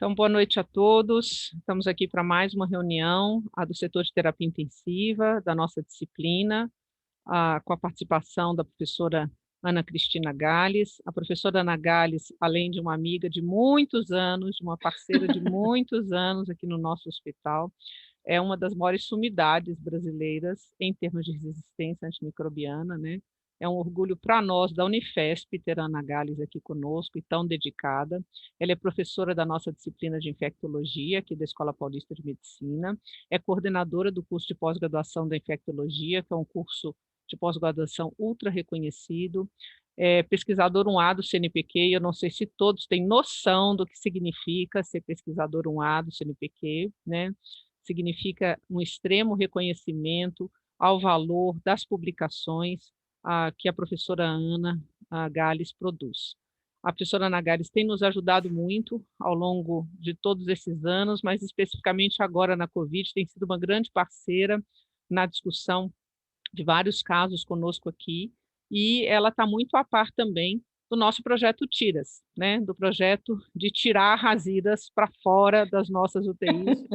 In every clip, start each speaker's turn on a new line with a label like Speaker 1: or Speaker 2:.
Speaker 1: Então, boa noite a todos. Estamos aqui para mais uma reunião, a do setor de terapia intensiva, da nossa disciplina, com a participação da professora Ana Cristina Gales. A professora Ana Gales, além de uma amiga de muitos anos, de uma parceira de muitos anos aqui no nosso hospital, é uma das maiores sumidades brasileiras em termos de resistência antimicrobiana, né? É um orgulho para nós da Unifesp ter a Ana Gales aqui conosco e tão dedicada. Ela é professora da nossa disciplina de infectologia, aqui da Escola Paulista de Medicina, é coordenadora do curso de pós-graduação da infectologia, que é um curso de pós-graduação ultra reconhecido, é pesquisador 1A do CNPq, eu não sei se todos têm noção do que significa ser pesquisador 1A do CNPq, né? Significa um extremo reconhecimento ao valor das publicações que a professora Ana Gales produz. A professora Ana Gales tem nos ajudado muito ao longo de todos esses anos, mas especificamente agora na Covid, tem sido uma grande parceira na discussão de vários casos conosco aqui, e ela está muito a par também do nosso projeto Tiras, né? Do projeto de tirar razidas para fora das nossas UTIs,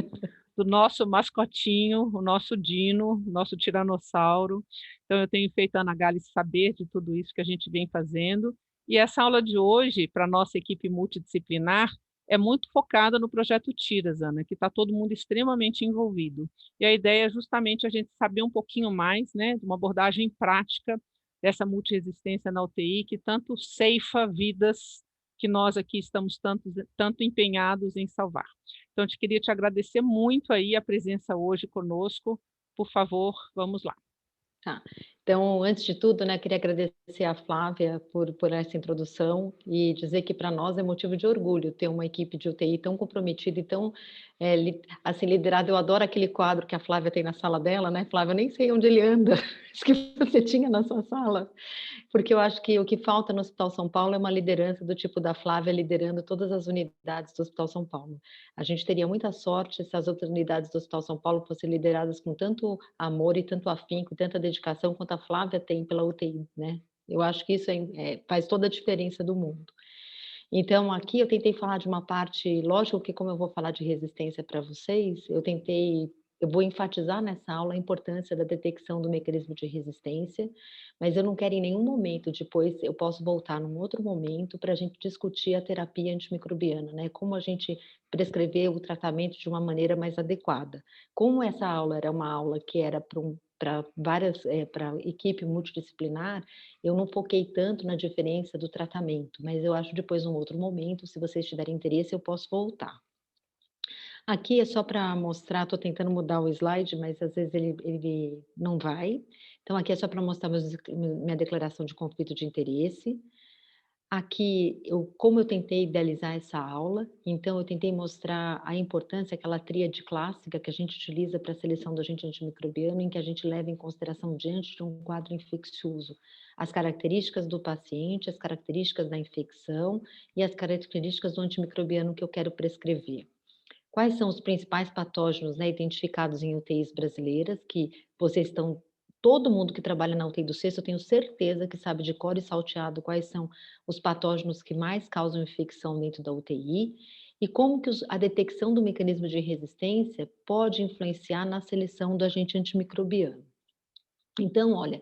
Speaker 1: do nosso mascotinho, o nosso Dino, o nosso tiranossauro. Então, eu tenho feito a Ana Gales saber de tudo isso que a gente vem fazendo. E essa aula de hoje, para a nossa equipe multidisciplinar, é muito focada no projeto Tiras, Ana, que está todo mundo extremamente envolvido. E a ideia é justamente a gente saber um pouquinho mais, né, de uma abordagem prática dessa multiresistência na UTI, que tanto ceifa vidas que nós aqui estamos tanto empenhados em salvar. Então, eu queria te agradecer muito aí a presença hoje conosco. Por favor, vamos lá.
Speaker 2: Tá. Então, antes de tudo, né, queria agradecer à Flávia por essa introdução e dizer que para nós é motivo de orgulho ter uma equipe de UTI tão comprometida e tão assim, liderada. Eu adoro aquele quadro que a Flávia tem na sala dela, né, Flávia? Eu nem sei onde ele anda, acho que você tinha na sua sala. Porque eu acho que o que falta no Hospital São Paulo é uma liderança do tipo da Flávia liderando todas as unidades do Hospital São Paulo. A gente teria muita sorte se as outras unidades do Hospital São Paulo fossem lideradas com tanto amor e tanto afinco e tanta dedicação quanto a Flávia tem pela UTI, né? Eu acho que isso faz toda a diferença do mundo. Então, aqui eu tentei falar de uma parte, lógico que como eu vou falar de resistência para vocês, eu vou enfatizar nessa aula a importância da detecção do mecanismo de resistência, mas eu não quero em nenhum momento, depois eu posso voltar num outro momento para a gente discutir a terapia antimicrobiana, né? Como a gente prescrever o tratamento de uma maneira mais adequada. Como essa aula era uma aula que era para para equipe multidisciplinar, eu não foquei tanto na diferença do tratamento, mas eu acho depois num outro momento, se vocês tiverem interesse, eu posso voltar. Aqui é só para mostrar, estou tentando mudar o slide, mas às vezes ele não vai. Então, aqui é só para mostrar minha declaração de conflito de interesse. Aqui, como eu tentei idealizar essa aula, então eu tentei mostrar a importância, aquela tríade clássica que a gente utiliza para a seleção do agente antimicrobiano, em que a gente leva em consideração, diante de um quadro infeccioso, as características do paciente, as características da infecção e as características do antimicrobiano que eu quero prescrever. Quais são os principais patógenos, né, identificados em UTIs brasileiras, que vocês estão, todo mundo que trabalha na UTI do Sexto, eu tenho certeza que sabe de cor e salteado quais são os patógenos que mais causam infecção dentro da UTI, e como que a detecção do mecanismo de resistência pode influenciar na seleção do agente antimicrobiano. Então, olha,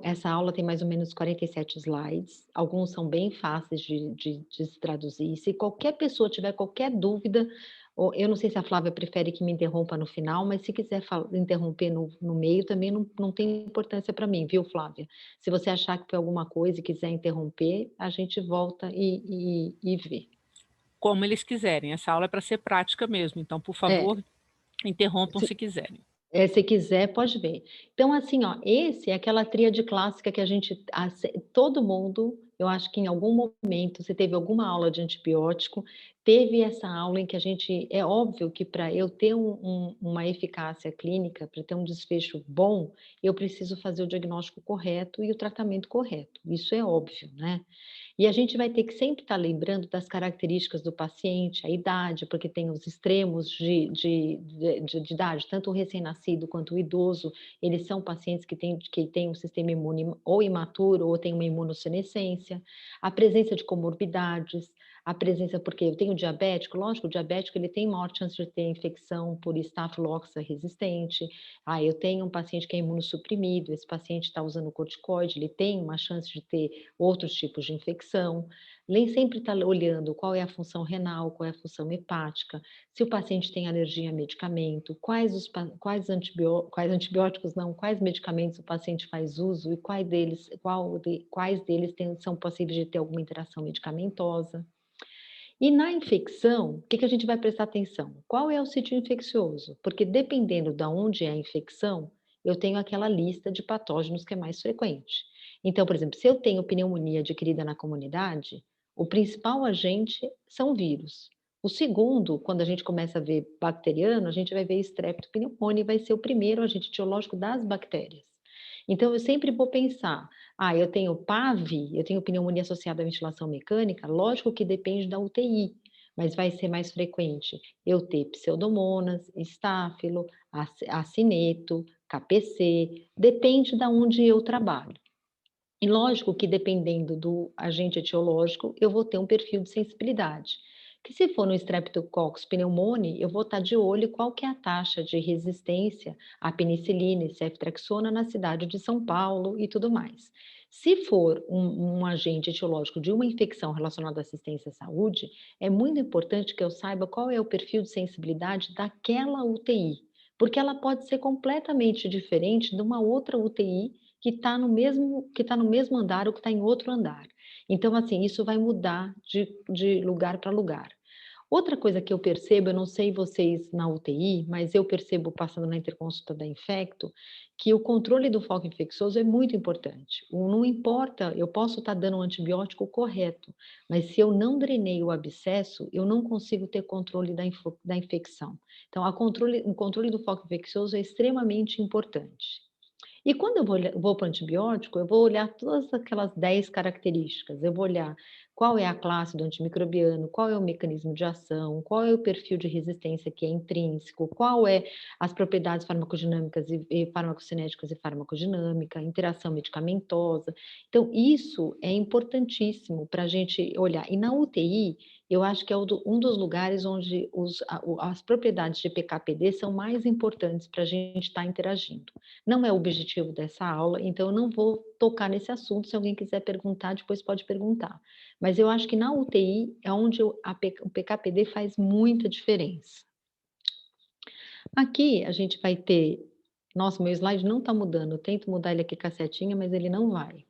Speaker 2: essa aula tem mais ou menos 47 slides, alguns são bem fáceis de se traduzir. Se qualquer pessoa tiver qualquer dúvida, ou eu não sei se a Flávia prefere que me interrompa no final, mas se quiser interromper no meio, também não tem importância para mim, viu, Flávia? Se você achar que foi alguma coisa e quiser interromper, a gente volta e vê.
Speaker 1: Como eles quiserem, essa aula é para ser prática mesmo, então, por
Speaker 2: É,
Speaker 1: favor, interrompam se quiserem.
Speaker 2: Se quiser, pode ver. Então, assim, ó, esse é aquela tríade clássica que todo mundo, eu acho que em algum momento, se teve alguma aula de antibiótico, teve essa aula em que é óbvio que para eu ter uma eficácia clínica, para ter um desfecho bom, eu preciso fazer o diagnóstico correto e o tratamento correto. Isso é óbvio, né? E a gente vai ter que sempre estar lembrando das características do paciente, a idade, porque tem os extremos de idade, tanto o recém-nascido quanto o idoso, eles são pacientes que têm um sistema imune ou imaturo ou têm uma imunossenescência, a presença de comorbidades, A presença, porque eu tenho diabético, lógico, o diabético ele tem maior chance de ter infecção por estafilococcus resistente. Ah, eu tenho um paciente que é imunossuprimido, esse paciente está usando corticoide, ele tem uma chance de ter outros tipos de infecção. Nem sempre está olhando qual é a função renal, qual é a função hepática, se o paciente tem alergia a medicamento, quais antibióticos não, quais medicamentos o paciente faz uso e quais deles são passíveis de ter alguma interação medicamentosa. E na infecção, o que que a gente vai prestar atenção? Qual é o sítio infeccioso? Porque dependendo de onde é a infecção, eu tenho aquela lista de patógenos que é mais frequente. Então, por exemplo, se eu tenho pneumonia adquirida na comunidade, o principal agente são vírus. O segundo, quando a gente começa a ver bacteriano, a gente vai ver Streptopneumoniae, vai ser o primeiro agente etiológico das bactérias. Então, eu sempre vou pensar, eu tenho PAV, eu tenho pneumonia associada à ventilação mecânica, lógico que depende da UTI, mas vai ser mais frequente eu ter pseudomonas, estáfilo, acineto, KPC, depende da onde eu trabalho. E lógico que dependendo do agente etiológico, eu vou ter um perfil de sensibilidade. Que se for no Streptococcus pneumoniae, eu vou estar de olho qual que é a taxa de resistência à penicilina e ceftriaxona na cidade de São Paulo e tudo mais. Se for um agente etiológico de uma infecção relacionada à assistência à saúde, é muito importante que eu saiba qual é o perfil de sensibilidade daquela UTI, porque ela pode ser completamente diferente de uma outra UTI que está no mesmo andar ou que está em outro andar. Então, assim, isso vai mudar de lugar para lugar. Outra coisa que eu percebo, eu não sei vocês na UTI, mas eu percebo passando na interconsulta da Infecto, que o controle do foco infeccioso é muito importante. Não importa, eu posso estar dando um antibiótico correto, mas se eu não drenei o abscesso, eu não consigo ter controle da infecção. Então, o controle do foco infeccioso é extremamente importante. E quando eu vou para o antibiótico, eu vou olhar todas aquelas 10 características. Eu vou olhar qual é a classe do antimicrobiano, qual é o mecanismo de ação, qual é o perfil de resistência que é intrínseco, qual é as propriedades farmacodinâmicas e farmacocinéticas e farmacodinâmica, interação medicamentosa. Então, isso é importantíssimo para a gente olhar. E na UTI, eu acho que é um dos lugares onde as propriedades de PK/PD são mais importantes para a gente estar interagindo. Não é o objetivo dessa aula, então eu não vou tocar nesse assunto. Se alguém quiser perguntar, depois pode perguntar. Mas eu acho que na UTI é onde o PK/PD faz muita diferença. Aqui a gente vai ter. Nossa, meu slide não está mudando. Eu tento mudar ele aqui com a setinha, mas ele não vai.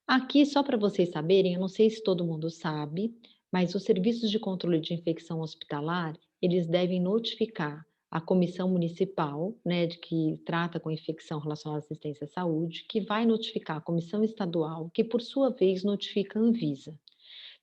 Speaker 2: Aqui, só para vocês saberem, eu não sei se todo mundo sabe, mas os serviços de controle de infecção hospitalar, eles devem notificar a comissão municipal, né, de que trata com infecção relacionada à assistência à saúde, que vai notificar a comissão estadual, que por sua vez notifica a Anvisa.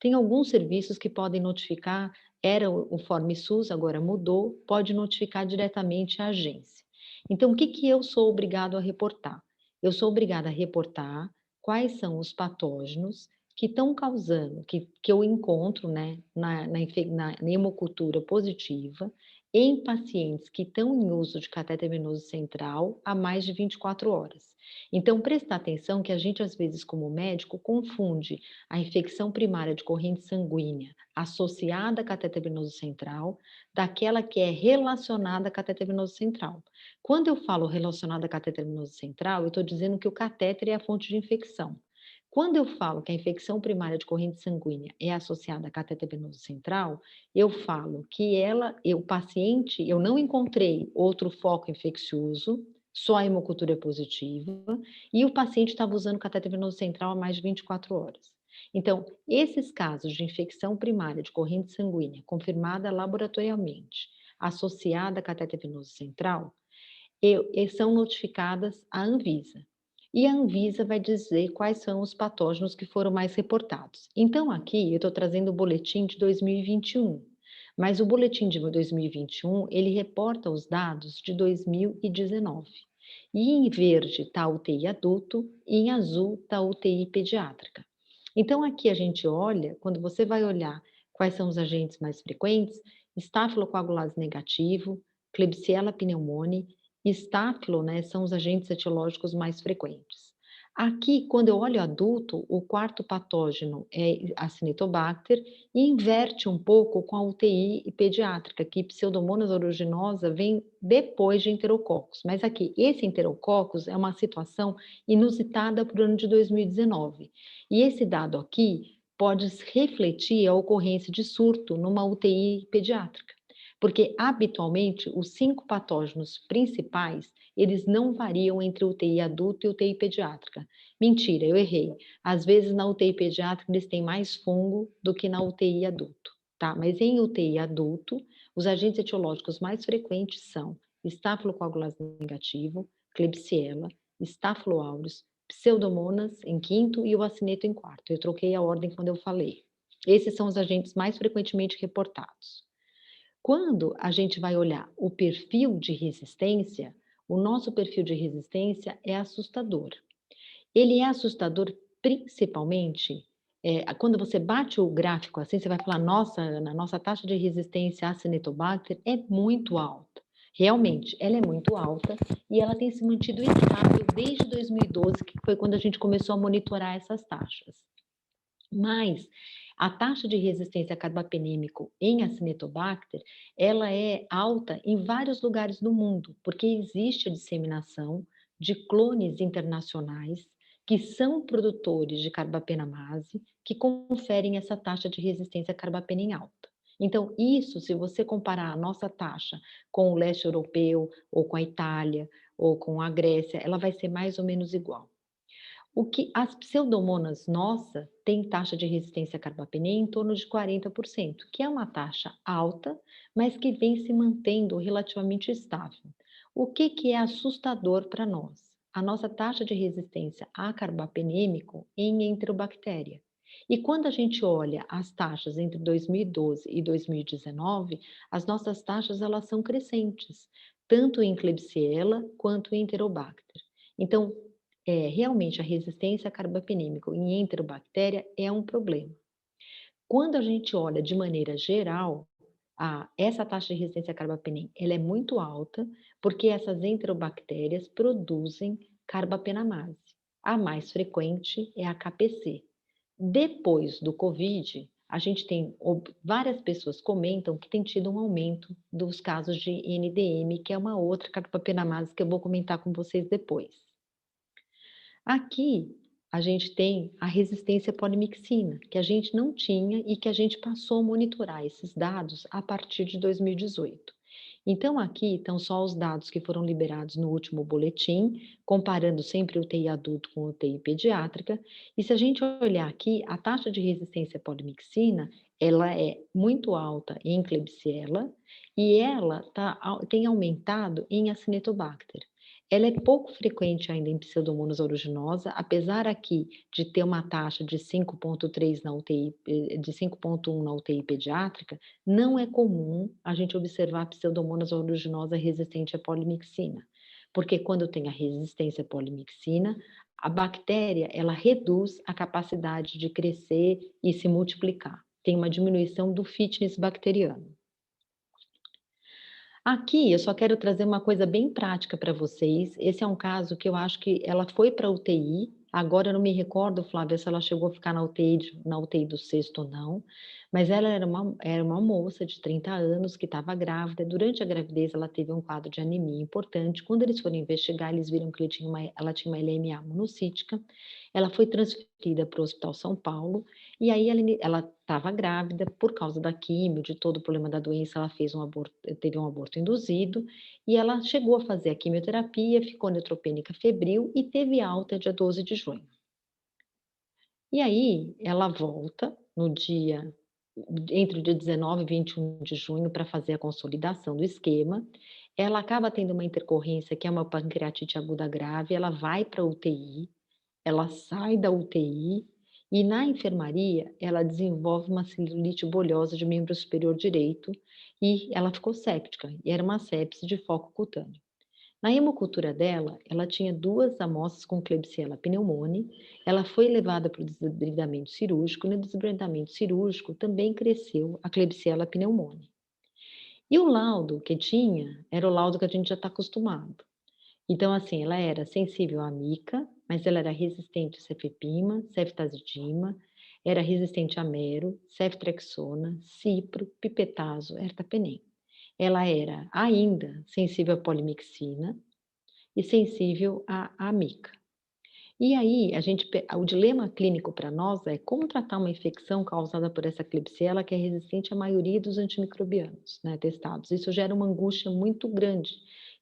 Speaker 2: Tem alguns serviços que podem notificar, era o Form SUS, agora mudou, pode notificar diretamente a agência. Então, o que que eu sou obrigado a reportar? Eu sou obrigada a reportar quais são os patógenos que estão causando, que eu encontro, né, na hemocultura positiva, em pacientes que estão em uso de catéter venoso central há mais de 24 horas. Então, prestar atenção que a gente, às vezes, como médico, confunde a infecção primária de corrente sanguínea associada a catéter venoso central daquela que é relacionada a catéter venoso central. Quando eu falo relacionada a catéter venoso central, eu estou dizendo que o catéter é a fonte de infecção. Quando eu falo que a infecção primária de corrente sanguínea é associada a catéter venoso central, eu falo que o paciente, eu não encontrei outro foco infeccioso, só a hemocultura é positiva, e o paciente estava usando catéter venoso central há mais de 24 horas. Então, esses casos de infecção primária de corrente sanguínea confirmada laboratorialmente, associada a catéter venoso central, são notificadas à Anvisa. E a Anvisa vai dizer quais são os patógenos que foram mais reportados. Então, aqui eu estou trazendo o boletim de 2021, mas o boletim de 2021, ele reporta os dados de 2019. E em verde está a UTI adulto e em azul está a UTI pediátrica. Então, aqui a gente olha, quando você vai olhar quais são os agentes mais frequentes, estafilocoagulase negativo, Klebsiella pneumoniae, estáfilo, né, são os agentes etiológicos mais frequentes. Aqui, quando eu olho adulto, o quarto patógeno é a Acinetobacter e inverte um pouco com a UTI pediátrica, que Pseudomonas aeruginosa vem depois de Enterococcus. Mas aqui, esse Enterococcus é uma situação inusitada para o ano de 2019. E esse dado aqui pode refletir a ocorrência de surto numa UTI pediátrica. Porque, habitualmente, os 5 patógenos principais, eles não variam entre UTI adulto e UTI pediátrica. Mentira, eu errei. Às vezes na UTI pediátrica eles têm mais fungo do que na UTI adulto, tá? Mas em UTI adulto, os agentes etiológicos mais frequentes são Staphylococcus negativo, Klebsiella, Staphylo aureus, Pseudomonas em quinto e o acineto em quarto. Eu troquei a ordem quando eu falei. Esses são os agentes mais frequentemente reportados. Quando a gente vai olhar o perfil de resistência, o nosso perfil de resistência é assustador. Ele é assustador principalmente, quando você bate o gráfico assim, você vai falar: "Nossa, Ana, nossa taxa de resistência à Acinetobacter é muito alta". Realmente, ela é muito alta e ela tem se mantido estável desde 2012, que foi quando a gente começou a monitorar essas taxas. Mas a taxa de resistência a carbapenémico em Acinetobacter, ela é alta em vários lugares do mundo, porque existe a disseminação de clones internacionais que são produtores de carbapenamase, que conferem essa taxa de resistência a carbapena em alta. Então, isso, se você comparar a nossa taxa com o leste europeu, ou com a Itália, ou com a Grécia, ela vai ser mais ou menos igual. O que as pseudomonas nossa têm taxa de resistência à carbapenem em torno de 40%, que é uma taxa alta, mas que vem se mantendo relativamente estável. O que é assustador para nós? A nossa taxa de resistência a carbapenêmico em enterobactéria. E quando a gente olha as taxas entre 2012 e 2019, as nossas taxas elas são crescentes, tanto em Klebsiella quanto em Enterobacter. Então, realmente a resistência a carbapenêmico em enterobactéria é um problema. Quando a gente olha de maneira geral, essa taxa de resistência a carbapenem, ela é muito alta, porque essas enterobactérias produzem carbapenamase. A mais frequente é a KPC. Depois do Covid, a gente tem várias pessoas comentam que tem tido um aumento dos casos de NDM, que é uma outra carbapenamase que eu vou comentar com vocês depois. Aqui, a gente tem a resistência à polimixina, que a gente não tinha e que a gente passou a monitorar esses dados a partir de 2018. Então, aqui estão só os dados que foram liberados no último boletim, comparando sempre UTI adulto com UTI pediátrica. E se a gente olhar aqui, a taxa de resistência à polimixina, ela é muito alta em Klebsiella e ela tem aumentado em Acinetobacter. Ela é pouco frequente ainda em Pseudomonas aeruginosa, apesar aqui de ter uma taxa de 5,3 na UTI, de 5,1 na UTI pediátrica, não é comum a gente observar Pseudomonas aeruginosa resistente à polimixina, porque quando tem a resistência à polimixina, a bactéria ela reduz a capacidade de crescer e se multiplicar. Tem uma diminuição do fitness bacteriano. Aqui eu só quero trazer uma coisa bem prática para vocês. Esse é um caso que eu acho que ela foi para UTI. Agora eu não me recordo, Flávia, se ela chegou a ficar na UTI do sexto ou não, mas ela era uma moça de 30 anos que estava grávida. Durante a gravidez, ela teve um quadro de anemia importante. Quando eles foram investigar, eles viram que ela tinha uma LMA monocítica. Ela foi transferida para o Hospital São Paulo e aí ela estava grávida, por causa da químio, de todo o problema da doença, ela fez um aborto, teve um aborto induzido, e ela chegou a fazer a quimioterapia, ficou neutropênica febril e teve alta dia 12 de junho. E aí ela volta no dia entre o dia 19 e 21 de junho para fazer a consolidação do esquema. Ela acaba tendo uma intercorrência que é uma pancreatite aguda grave, ela vai para a UTI, ela sai da UTI e na enfermaria ela desenvolve uma celulite bolhosa de membro superior direito e ela ficou séptica, e era uma sepse de foco cutâneo. Na hemocultura dela, ela tinha 2 amostras com Klebsiella pneumoniae, ela foi levada para o desbridamento cirúrgico, e no desbridamento cirúrgico também cresceu a Klebsiella pneumoniae. E o laudo que tinha, era o laudo que a gente já está acostumado. Então, assim, ela era sensível à mica, mas ela era resistente a cefepima, ceftazidima, era resistente a mero, ceftrexona, cipro, pipetazo, ertapenem. Ela era ainda sensível à polimixina e sensível à amica. E aí, o dilema clínico para nós é como tratar uma infecção causada por essa Klebsiella que é resistente à maioria dos antimicrobianos, né, testados. Isso gera uma angústia muito grande.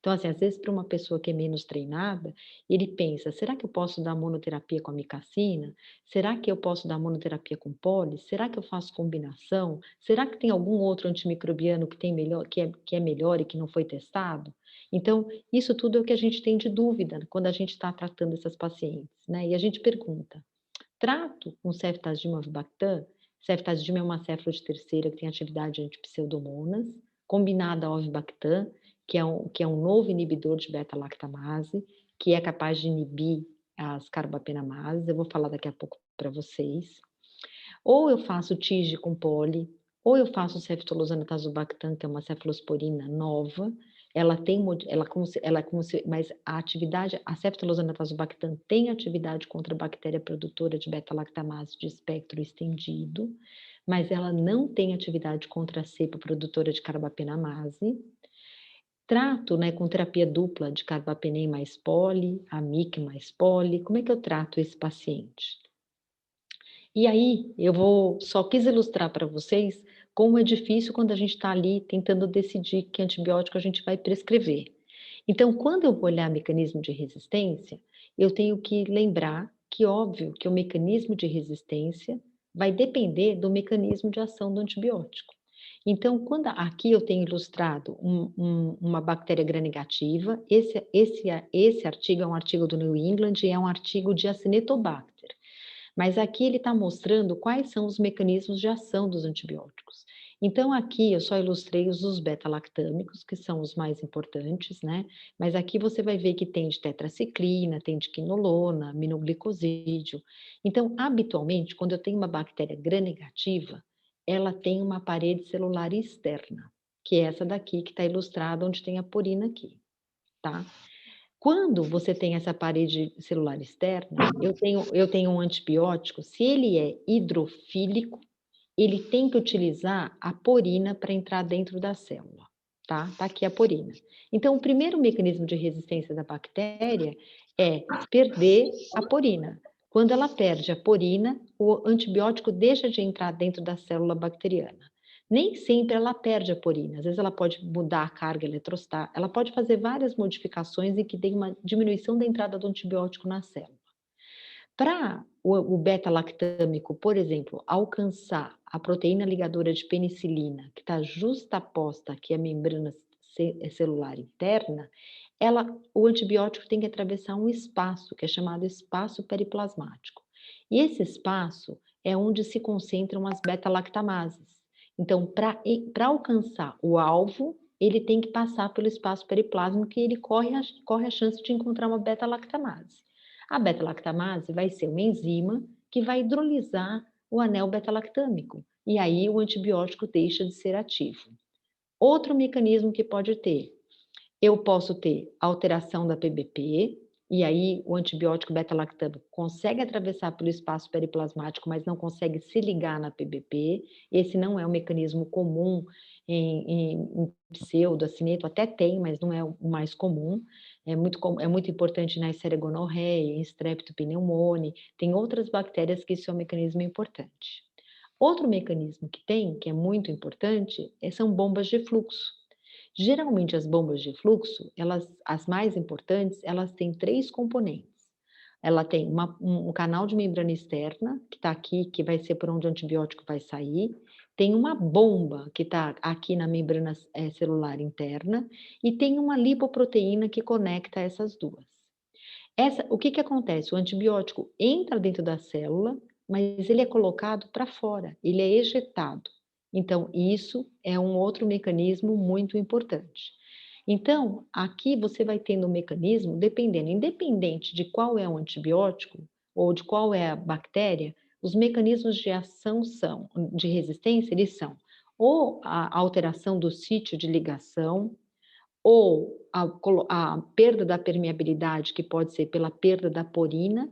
Speaker 2: Então, assim, às vezes para uma pessoa que é menos treinada, ele pensa, será que eu posso dar monoterapia com amicacina? Será que eu posso dar monoterapia com poli? Será que eu faço combinação? Será que tem algum outro antimicrobiano que tem melhor, que é melhor e que não foi testado? Então, isso tudo é o que a gente tem de dúvida quando a gente está tratando essas pacientes, né? E a gente pergunta: trato com ceftazidime avibactam? Ceftazidime é uma céfalo de terceira que tem atividade antipseudomonas, combinada ao avibactam, que é um novo inibidor de beta-lactamase, que é capaz de inibir as carbapenamases. Eu vou falar daqui a pouco para vocês. Ou eu faço TIGE com poli, ou eu faço ceftolozano tazobactam, que é uma cefalosporina nova. Ela tem, mas a atividade, a ceftolozano tazobactam tem atividade contra a bactéria produtora de beta-lactamase de espectro estendido, mas ela não tem atividade contra a cepa produtora de carbapenamase. Trato, né, com terapia dupla de carbapenem mais poli, amic mais poli. Como é que eu trato esse paciente? E aí, só quis ilustrar para vocês como é difícil quando a gente está ali tentando decidir que antibiótico a gente vai prescrever. Então, quando eu vou olhar mecanismo de resistência, eu tenho que lembrar que, óbvio, que o mecanismo de resistência vai depender do mecanismo de ação do antibiótico. Então, quando aqui eu tenho ilustrado uma bactéria gram-negativa, esse artigo é um artigo do New England e é um artigo de Acinetobacter. Mas aqui ele está mostrando quais são os mecanismos de ação dos antibióticos. Então, aqui eu só ilustrei os dos beta-lactâmicos, que são os mais importantes, né? Mas aqui você vai ver que tem de tetraciclina, tem de quinolona, aminoglicosídeo. Então, habitualmente, quando eu tenho uma bactéria gram-negativa, ela tem uma parede celular externa, que é essa daqui que está ilustrada, onde tem a porina aqui, tá? Quando você tem essa parede celular externa, eu tenho um antibiótico, se ele é hidrofílico, ele tem que utilizar a porina para entrar dentro da célula, tá? Tá aqui a porina. Então, o primeiro mecanismo de resistência da bactéria é perder a porina. Quando ela perde a porina, o antibiótico deixa de entrar dentro da célula bacteriana. Nem sempre ela perde a porina, às vezes ela pode mudar a carga eletrostática, ela pode fazer várias modificações e que tem uma diminuição da entrada do antibiótico na célula. Para o beta-lactâmico, por exemplo, alcançar a proteína ligadora de penicilina, que está justaposta aqui à membrana celular interna, o antibiótico tem que atravessar um espaço, que é chamado espaço periplasmático. E esse espaço é onde se concentram as beta-lactamases. Então, para alcançar o alvo, ele tem que passar pelo espaço periplásmico e ele corre a chance de encontrar uma beta-lactamase. A beta-lactamase vai ser uma enzima que vai hidrolisar o anel beta-lactâmico, e aí o antibiótico deixa de ser ativo. Outro mecanismo que pode ter, eu posso ter alteração da PBP, e aí o antibiótico beta-lactâmico consegue atravessar pelo espaço periplasmático, mas não consegue se ligar na PBP. Esse não é um mecanismo comum em pseudo-acineto, até tem, mas não é o mais comum. É muito importante na Escherichia, em Streptopneumoniae, tem outras bactérias que isso é um mecanismo importante. Outro mecanismo que tem, que é muito importante, são bombas de fluxo. Geralmente as bombas de fluxo, as mais importantes, elas têm três componentes. Ela tem um canal de membrana externa, que está aqui, que vai ser por onde o antibiótico vai sair. Tem uma bomba, que está aqui na membrana celular interna. E tem uma lipoproteína que conecta essas duas. O que acontece? O antibiótico entra dentro da célula, mas ele é colocado para fora, ele é ejetado. Então, isso é um outro mecanismo muito importante. Então, aqui você vai tendo um mecanismo, independente de qual é o antibiótico ou de qual é a bactéria, os mecanismos de ação de resistência, eles são ou a alteração do sítio de ligação, ou a perda da permeabilidade, que pode ser pela perda da porina,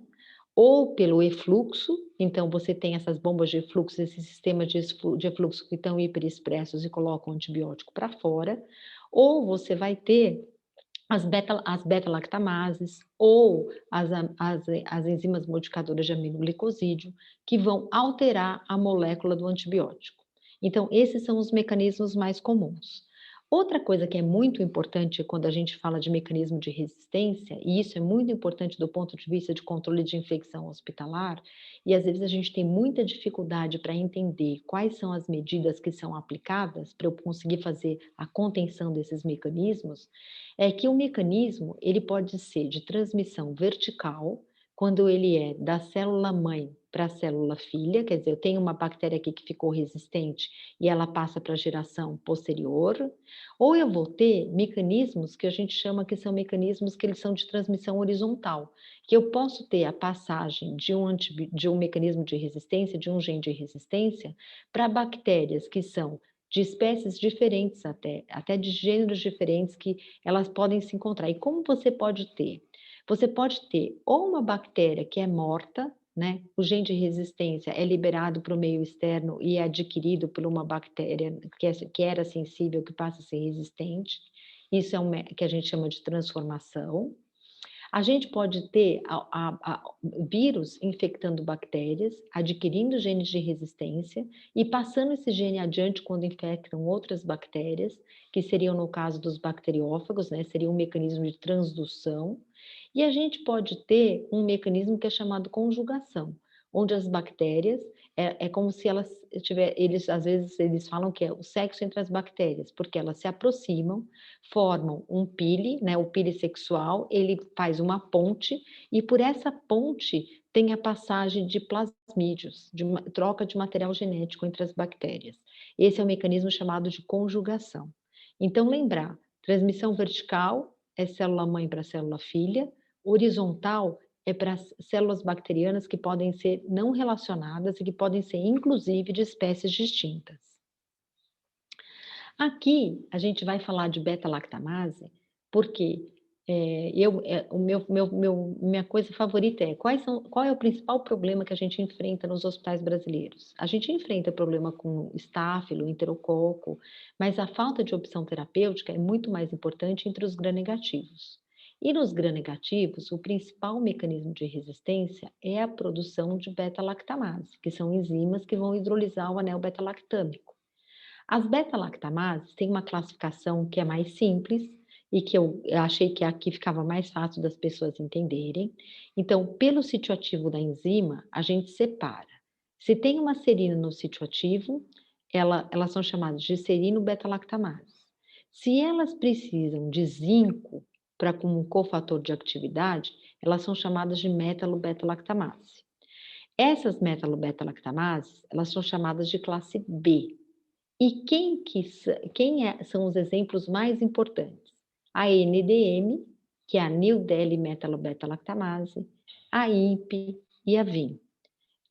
Speaker 2: ou pelo efluxo, então você tem essas bombas de efluxo, esse sistema de efluxo que estão hiperexpressos e colocam o antibiótico para fora, ou você vai ter as beta-lactamases ou as enzimas modificadoras de aminoglicosídeo, que vão alterar a molécula do antibiótico. Então, esses são os mecanismos mais comuns. Outra coisa que é muito importante quando a gente fala de mecanismo de resistência, e isso é muito importante do ponto de vista de controle de infecção hospitalar, e às vezes a gente tem muita dificuldade para entender quais são as medidas que são aplicadas para eu conseguir fazer a contenção desses mecanismos, é que o mecanismo ele pode ser de transmissão vertical, quando ele é da célula mãe para a célula filha, quer dizer, eu tenho uma bactéria aqui que ficou resistente e ela passa para a geração posterior, ou eu vou ter mecanismos que a gente chama que são mecanismos que eles são de transmissão horizontal, que eu posso ter a passagem de um mecanismo de resistência, de um gene de resistência, para bactérias que são de espécies diferentes até de gêneros diferentes que elas podem se encontrar. E como você pode ter? Você pode ter ou uma bactéria que é morta, né? O gene de resistência é liberado para o meio externo e é adquirido por uma bactéria que era sensível, que passa a ser resistente. Isso é que a gente chama de transformação. A gente pode ter vírus infectando bactérias, adquirindo genes de resistência e passando esse gene adiante quando infectam outras bactérias, que seriam no caso dos bacteriófagos, né? Seria um mecanismo de transdução. E a gente pode ter um mecanismo que é chamado conjugação, onde as bactérias é como se elas eles às vezes eles falam que é o sexo entre as bactérias, porque elas se aproximam, formam um pile, né? O pile sexual, ele faz uma ponte e por essa ponte tem a passagem de plasmídios, de uma troca de material genético entre as bactérias. Esse é o mecanismo chamado de conjugação. Então lembrar, transmissão vertical é célula mãe para célula filha, horizontal é para células bacterianas que podem ser não relacionadas e que podem ser, inclusive, de espécies distintas. Aqui, a gente vai falar de beta-lactamase, porque minha coisa favorita é qual é o principal problema que a gente enfrenta nos hospitais brasileiros? A gente enfrenta problema com estáfilo, enterococo, mas a falta de opção terapêutica é muito mais importante entre os gram-negativos. E nos gram-negativos, o principal mecanismo de resistência é a produção de beta-lactamase, que são enzimas que vão hidrolisar o anel beta-lactâmico. As beta-lactamases têm uma classificação que é mais simples e que eu achei que aqui ficava mais fácil das pessoas entenderem. Então, pelo sítio ativo da enzima, a gente separa. Se tem uma serina no sítio ativo, elas são chamadas de serino-beta-lactamases. Se elas precisam de zinco para como um cofator de atividade, elas são chamadas de metalo-beta-lactamase. Essas metalo-beta-lactamases, elas são chamadas de classe B. E são os exemplos mais importantes? A NDM, que é a Nil-Deli-metalobeta-lactamase, a INP e a VIM.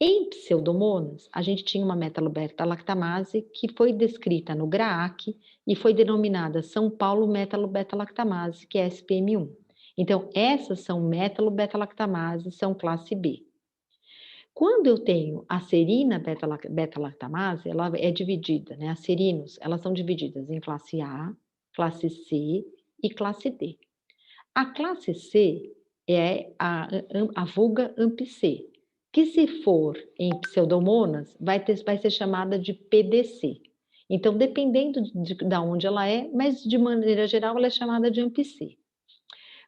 Speaker 2: Em pseudomonas, a gente tinha uma metalobeta-lactamase que foi descrita no GRAAC e foi denominada São Paulo metalobeta-lactamase, que é SPM1. Então, essas são metalobeta-lactamases, são classe B. Quando eu tenho a serina beta-lactamase, ela é dividida, né? As serinos, elas são divididas em classe A, classe C e classe D. A classe C é a vulga AMP-C, que se for em pseudomonas, vai ser chamada de PDC. Então, dependendo de onde ela é, mas de maneira geral, ela é chamada de AMP-C.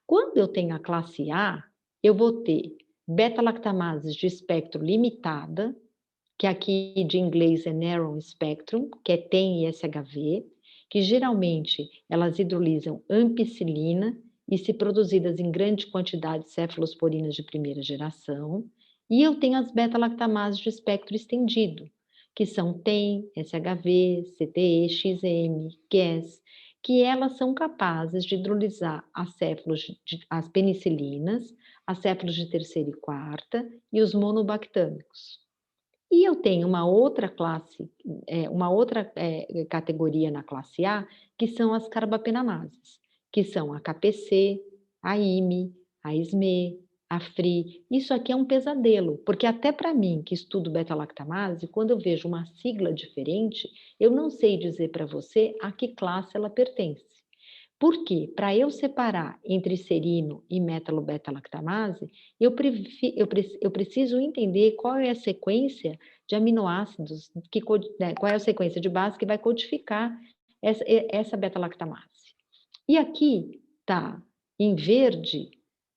Speaker 2: Quando eu tenho a classe A, eu vou ter beta-lactamases de espectro limitada, que aqui de inglês é narrow spectrum, que é TEN e SHV, que geralmente elas hidrolisam ampicilina e se produzidas em grande quantidade cefalosporinas de primeira geração, e eu tenho as beta-lactamases de espectro estendido, que são TEN, SHV, CTE, XM, GAS, que elas são capazes de hidrolisar as penicilinas, as céfalos de terceira e quarta e os monobactâmicos. E eu tenho uma outra classe, categoria na classe A, que são as carbapenamases, que são a KPC, a IME, a SME, a FRI. Isso aqui é um pesadelo, porque até para mim, que estudo beta-lactamase, quando eu vejo uma sigla diferente, eu não sei dizer para você a que classe ela pertence. Por quê? Para eu separar entre serino e metalobeta-lactamase, eu preciso entender qual é a sequência de aminoácidos, qual é a sequência de base que vai codificar essa beta-lactamase. E aqui está em verde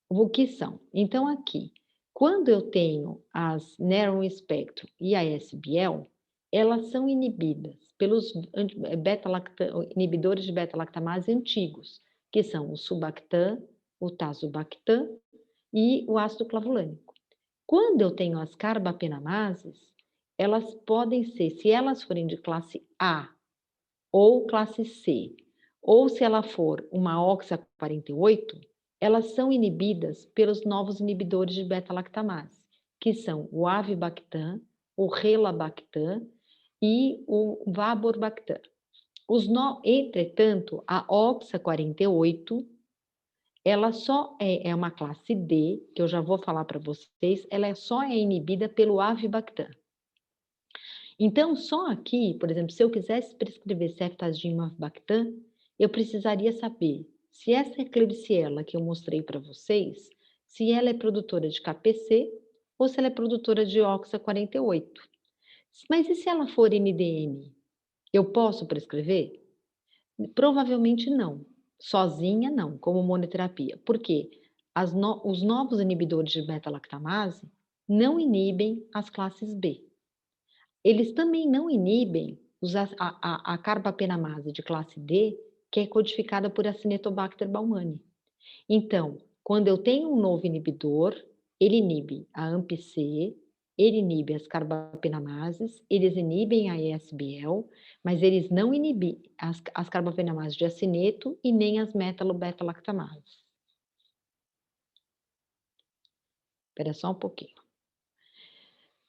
Speaker 2: o que são. Então, aqui, quando eu tenho as Narrow Spectrum e a SBL, elas são inibidas pelos inibidores de beta-lactamase antigos, que são o Subactam, o Tazobactam e o ácido clavulânico. Quando eu tenho as carbapenamases, elas podem ser, se elas forem de classe A ou classe C, ou se ela for uma OXA48, elas são inibidas pelos novos inibidores de beta-lactamase, que são o Avibactam, o Relabactam e o Vaborbactam. Entretanto, a OXA48, ela só é uma classe D, que eu já vou falar para vocês, ela só é inibida pelo Avibactam. Então, só aqui, por exemplo, se eu quisesse prescrever ceftazidime avibactam, eu precisaria saber se essa Klebsiella que eu mostrei para vocês, se ela é produtora de KPC ou se ela é produtora de OXA48. Mas e se ela for NDM? Eu posso prescrever? Provavelmente não. Sozinha, não, como monoterapia. Por quê? Os novos inibidores de beta-lactamase não inibem as classes B. Eles também não inibem a carbapenamase de classe D, que é codificada por Acinetobacter baumannii. Então, quando eu tenho um novo inibidor, ele inibe a AMP-C, ele inibe as carbapenamases, eles inibem a ESBL, mas eles não inibem as carbapenamases de acineto e nem as metalobeta-lactamases. Espera só um pouquinho.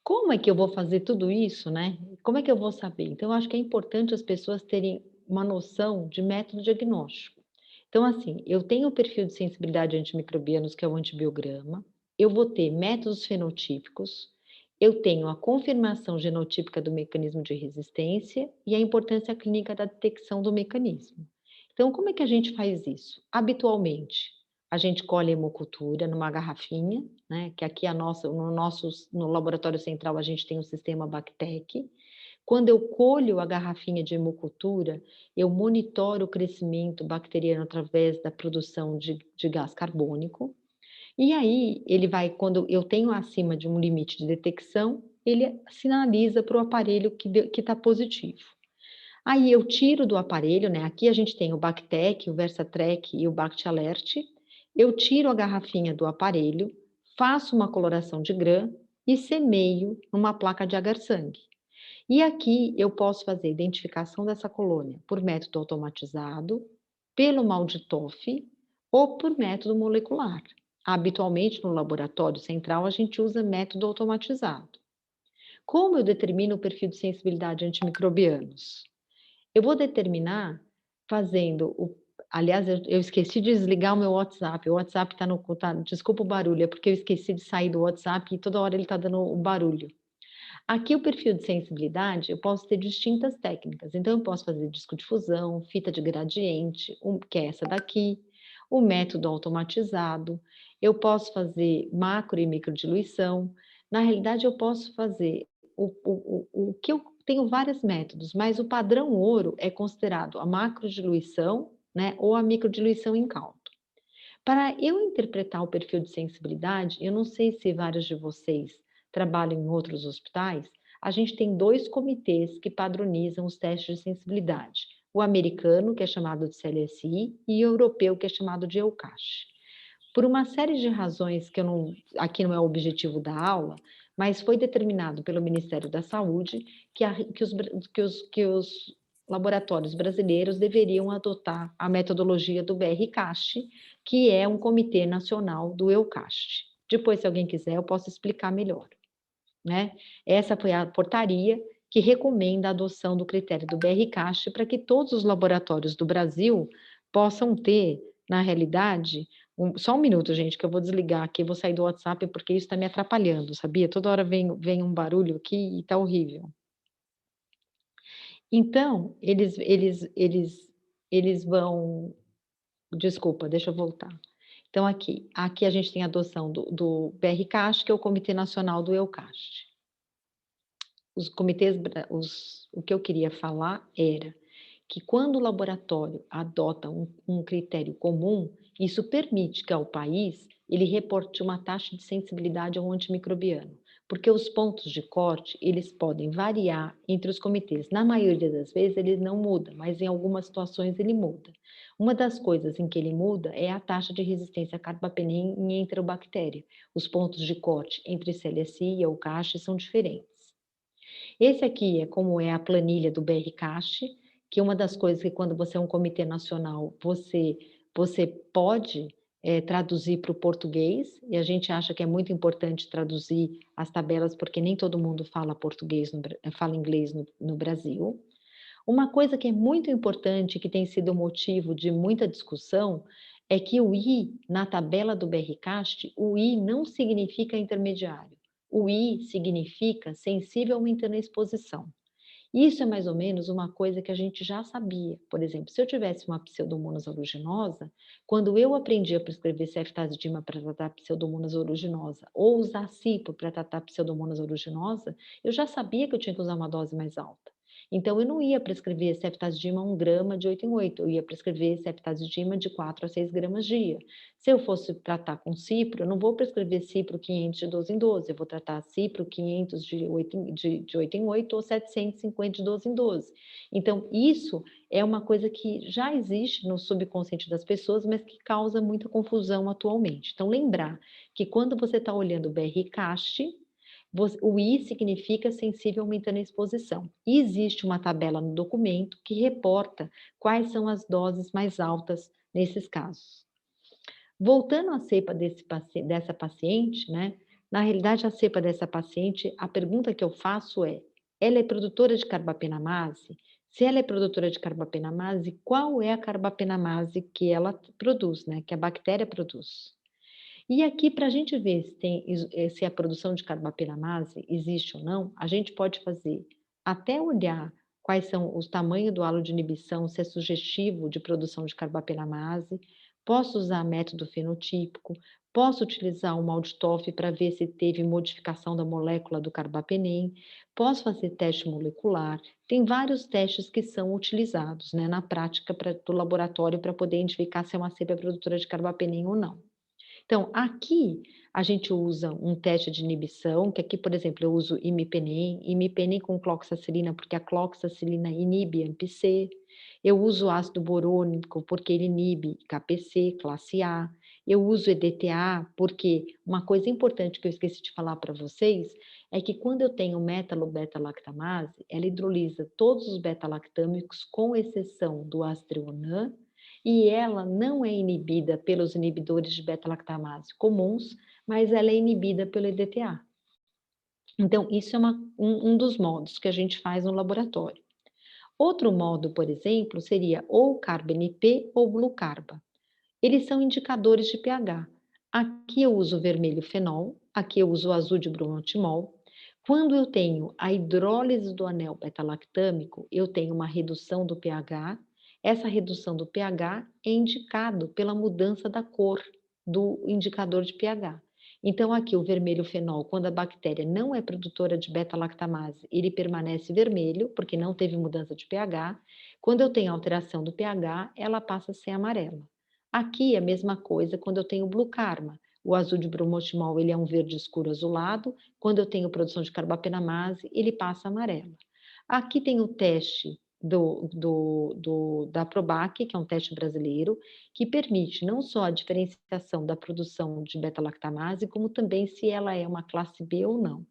Speaker 2: Como é que eu vou fazer tudo isso, né? Como é que eu vou saber? Então, eu acho que é importante as pessoas terem uma noção de método diagnóstico. Então, assim, eu tenho o perfil de sensibilidade a antimicrobianos, que é o antibiograma, eu vou ter métodos fenotípicos, eu tenho a confirmação genotípica do mecanismo de resistência e a importância clínica da detecção do mecanismo. Então, como é que a gente faz isso? Habitualmente, a gente colhe a hemocultura numa garrafinha, né? Que aqui no laboratório central a gente tem o sistema Bactec. Quando eu colho a garrafinha de hemocultura, eu monitoro o crescimento bacteriano através da produção de gás carbônico. E aí, quando eu tenho acima de um limite de detecção, ele sinaliza para o aparelho que está positivo. Aí eu tiro do aparelho, né? Aqui a gente tem o Bactec, o Versatrec e o BactAlert. Eu tiro a garrafinha do aparelho, faço uma coloração de Gram e semeio numa placa de agar-sangue. E aqui eu posso fazer identificação dessa colônia por método automatizado, pelo MALDI-TOF ou por método molecular. Habitualmente, no laboratório central, a gente usa método automatizado. Como eu determino o perfil de sensibilidade a antimicrobianos? Eu vou determinar fazendo o. Aliás, eu esqueci de desligar o meu WhatsApp. O WhatsApp está no. Desculpa o barulho, é porque eu esqueci de sair do WhatsApp e toda hora ele está dando o barulho. Aqui, o perfil de sensibilidade, eu posso ter distintas técnicas. Então, eu posso fazer discodifusão, fita de gradiente, que é essa daqui, o método automatizado, eu posso fazer macro e microdiluição. Na realidade, eu posso fazer o que eu tenho vários métodos, mas o padrão ouro é considerado a macrodiluição, né, ou a microdiluição em caldo. Para eu interpretar o perfil de sensibilidade, eu não sei se vários de vocês trabalham em outros hospitais, a gente tem 2 comitês que padronizam os testes de sensibilidade. O americano, que é chamado de CLSI, e o europeu, que é chamado de EUCASH. Por uma série de razões que aqui não é o objetivo da aula, mas foi determinado pelo Ministério da Saúde que os laboratórios brasileiros deveriam adotar a metodologia do BRCAST, que é um comitê nacional do EUCAST. Depois, se alguém quiser, eu posso explicar melhor, né? Essa foi a portaria que recomenda a adoção do critério do BRCAST para que todos os laboratórios do Brasil possam ter na realidade, só um minuto, gente, que eu vou desligar aqui, vou sair do WhatsApp porque isso está me atrapalhando, sabia? Toda hora vem um barulho aqui e está horrível. Então, eles vão, desculpa, deixa eu voltar. Então aqui a gente tem a adoção do BRCAST, que é o Comitê Nacional do EUCAST. Os comitês, o que eu queria falar era que quando o laboratório adota um critério comum, isso permite que ao país ele reporte uma taxa de sensibilidade ao antimicrobiano, porque os pontos de corte, eles podem variar entre os comitês. Na maioria das vezes ele não muda, mas em algumas situações ele muda. Uma das coisas em que ele muda é a taxa de resistência a carbapenem em enterobactéria. Os pontos de corte entre CLSI e EUCAST são diferentes. Esse aqui é como é a planilha do BRCAST, que uma das coisas que quando você é um comitê nacional, você pode traduzir para o português, e a gente acha que é muito importante traduzir as tabelas, porque nem todo mundo fala português, fala inglês no Brasil. Uma coisa que é muito importante, que tem sido motivo de muita discussão, é que o I, na tabela do BRCAST, o I não significa intermediário. O I significa sensível aumentando a exposição. Isso é mais ou menos uma coisa que a gente já sabia. Por exemplo, se eu tivesse uma pseudomonas aeruginosa, quando eu aprendi a prescrever ceftazidima para tratar pseudomonas aeruginosa ou usar cipro para tratar pseudomonas aeruginosa, eu já sabia que eu tinha que usar uma dose mais alta. Então, eu não ia prescrever ceftazidima 1 grama de 8 em 8, eu ia prescrever ceftazidima de 4 a 6 gramas dia. Se eu fosse tratar com cipro, eu não vou prescrever cipro 500 de 12 em 12, eu vou tratar cipro 500 de 8 em 8 ou 750 de 12 em 12. Então, isso é uma coisa que já existe no subconsciente das pessoas, mas que causa muita confusão atualmente. Então, lembrar que quando você está olhando o BRCAST, o I significa sensível aumentando a exposição. E existe uma tabela no documento que reporta quais são as doses mais altas nesses casos. Voltando à cepa dessa paciente, né? Na realidade, a cepa dessa paciente, a pergunta que eu faço é: ela é produtora de carbapenamase? Se ela é produtora de carbapenamase, qual é a carbapenamase que ela produz, né? Que a bactéria produz? E aqui, para a gente ver se a produção de carbapenamase existe ou não, a gente pode fazer até olhar quais são os tamanhos do halo de inibição, se é sugestivo de produção de carbapenamase. Posso usar método fenotípico, posso utilizar o MALDI-TOF para ver se teve modificação da molécula do carbapenem, posso fazer teste molecular. Tem vários testes que são utilizados, né, na prática do laboratório para poder identificar se é uma cepa produtora de carbapenem ou não. Então, aqui a gente usa um teste de inibição, que aqui, por exemplo, eu uso imipenem com cloxacilina, porque a cloxacilina inibe AMP-C. Eu uso ácido borônico, porque ele inibe KPC, classe A. Eu uso EDTA, porque uma coisa importante que eu esqueci de falar para vocês é que quando eu tenho metalo-beta-lactamase, ela hidrolisa todos os beta-lactâmicos, com exceção do astrionã, e ela não é inibida pelos inibidores de beta-lactamase comuns, mas ela é inibida pelo EDTA. Então, isso é um dos modos que a gente faz no laboratório. Outro modo, por exemplo, seria ou CarbNP ou Blucarba. Eles são indicadores de pH. Aqui eu uso vermelho fenol, aqui eu uso azul de bromotimol. Quando eu tenho a hidrólise do anel beta-lactâmico, eu tenho uma redução do pH. Essa redução do pH é indicado pela mudança da cor do indicador de pH. Então, aqui o vermelho fenol, quando a bactéria não é produtora de beta-lactamase, ele permanece vermelho, porque não teve mudança de pH. Quando eu tenho alteração do pH, ela passa a ser amarela. Aqui é a mesma coisa quando eu tenho Blucarma. O azul de bromotimol, ele é um verde escuro azulado. Quando eu tenho produção de carbapenamase, ele passa amarelo. Aqui tem o teste da Probac, que é um teste brasileiro, que permite não só a diferenciação da produção de beta-lactamase, como também se ela é uma classe B ou não.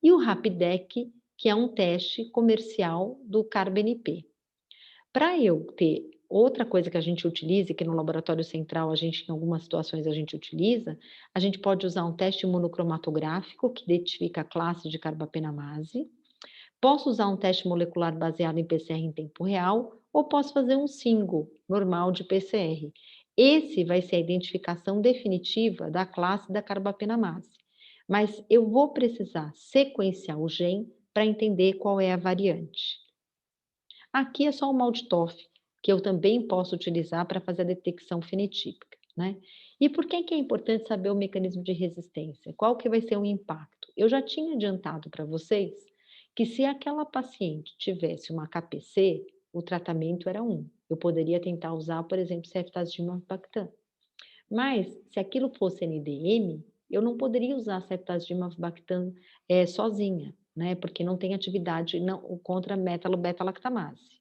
Speaker 2: E o Rapidec, que é um teste comercial do CarbNP. Para eu ter outra coisa que a gente utiliza, que no laboratório central em algumas situações a gente utiliza, a gente pode usar um teste imunocromatográfico que identifica a classe de carbapenamase. Posso usar um teste molecular baseado em PCR em tempo real, ou posso fazer um single normal de PCR. Esse vai ser a identificação definitiva da classe da carbapenamase. Mas eu vou precisar sequenciar o gene para entender qual é a variante. Aqui é só o MALDI-TOF, que eu também posso utilizar para fazer a detecção fenotípica, né? E por que é importante saber o mecanismo de resistência? Qual que vai ser o impacto? Eu já tinha adiantado para vocês que se aquela paciente tivesse uma KPC, o tratamento era um. Eu poderia tentar usar, por exemplo, ceftazidime avibactam. Mas, se aquilo fosse NDM, eu não poderia usar ceftazidime avibactam sozinha, né? Porque não tem atividade contra metalo-beta-lactamase.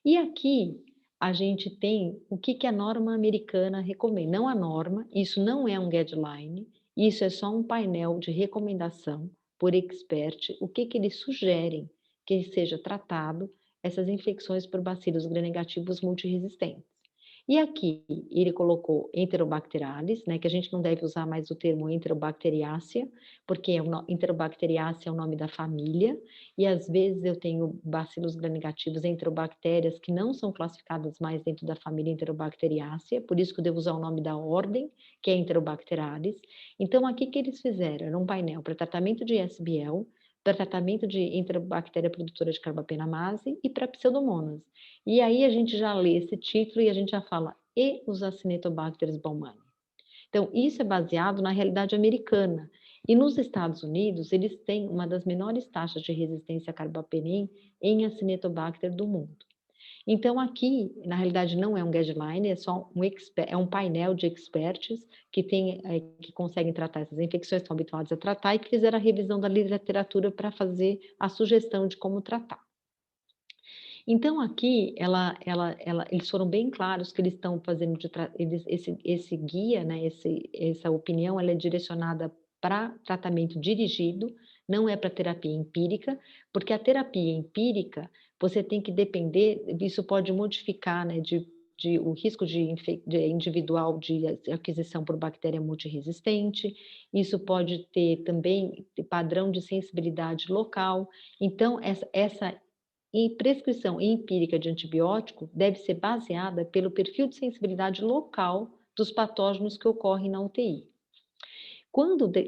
Speaker 2: E aqui a gente tem o que, que a norma americana recomenda. Não a norma, isso não é um guideline, isso é só um painel de recomendação por expert, o que, que eles sugerem que seja tratado essas infecções por bacilos gram-negativos multiresistentes. E aqui ele colocou Enterobacterales, né, que a gente não deve usar mais o termo Enterobacteriácea, porque Enterobacteriácea é o nome da família, e às vezes eu tenho bacilos gram-negativos enterobactérias que não são classificadas mais dentro da família Enterobacteriácea, por isso que eu devo usar o nome da ordem, que é Enterobacterales. Então aqui que eles fizeram era um painel para tratamento de SBL, para tratamento de enterobactéria produtora de carbapenamase e para pseudomonas. E aí a gente já lê esse título e a gente já fala, e os Acinetobacter baumannii. Então, isso é baseado na realidade americana. E nos Estados Unidos, eles têm uma das menores taxas de resistência a carbapenem em Acinetobacter do mundo. Então, aqui, na realidade, não é um guideline, é só um painel de experts que conseguem tratar essas infecções, estão habituados a tratar e que fizeram a revisão da literatura para fazer a sugestão de como tratar. Então, aqui, eles foram bem claros que eles estão fazendo, esse guia, né, essa opinião, ela é direcionada para tratamento dirigido, não é para terapia empírica, porque a terapia empírica, você tem que depender, isso pode modificar, né, o risco individual de aquisição por bactéria multiresistente, isso pode ter também padrão de sensibilidade local, então essa e prescrição empírica de antibiótico deve ser baseada pelo perfil de sensibilidade local dos patógenos que ocorrem na UTI.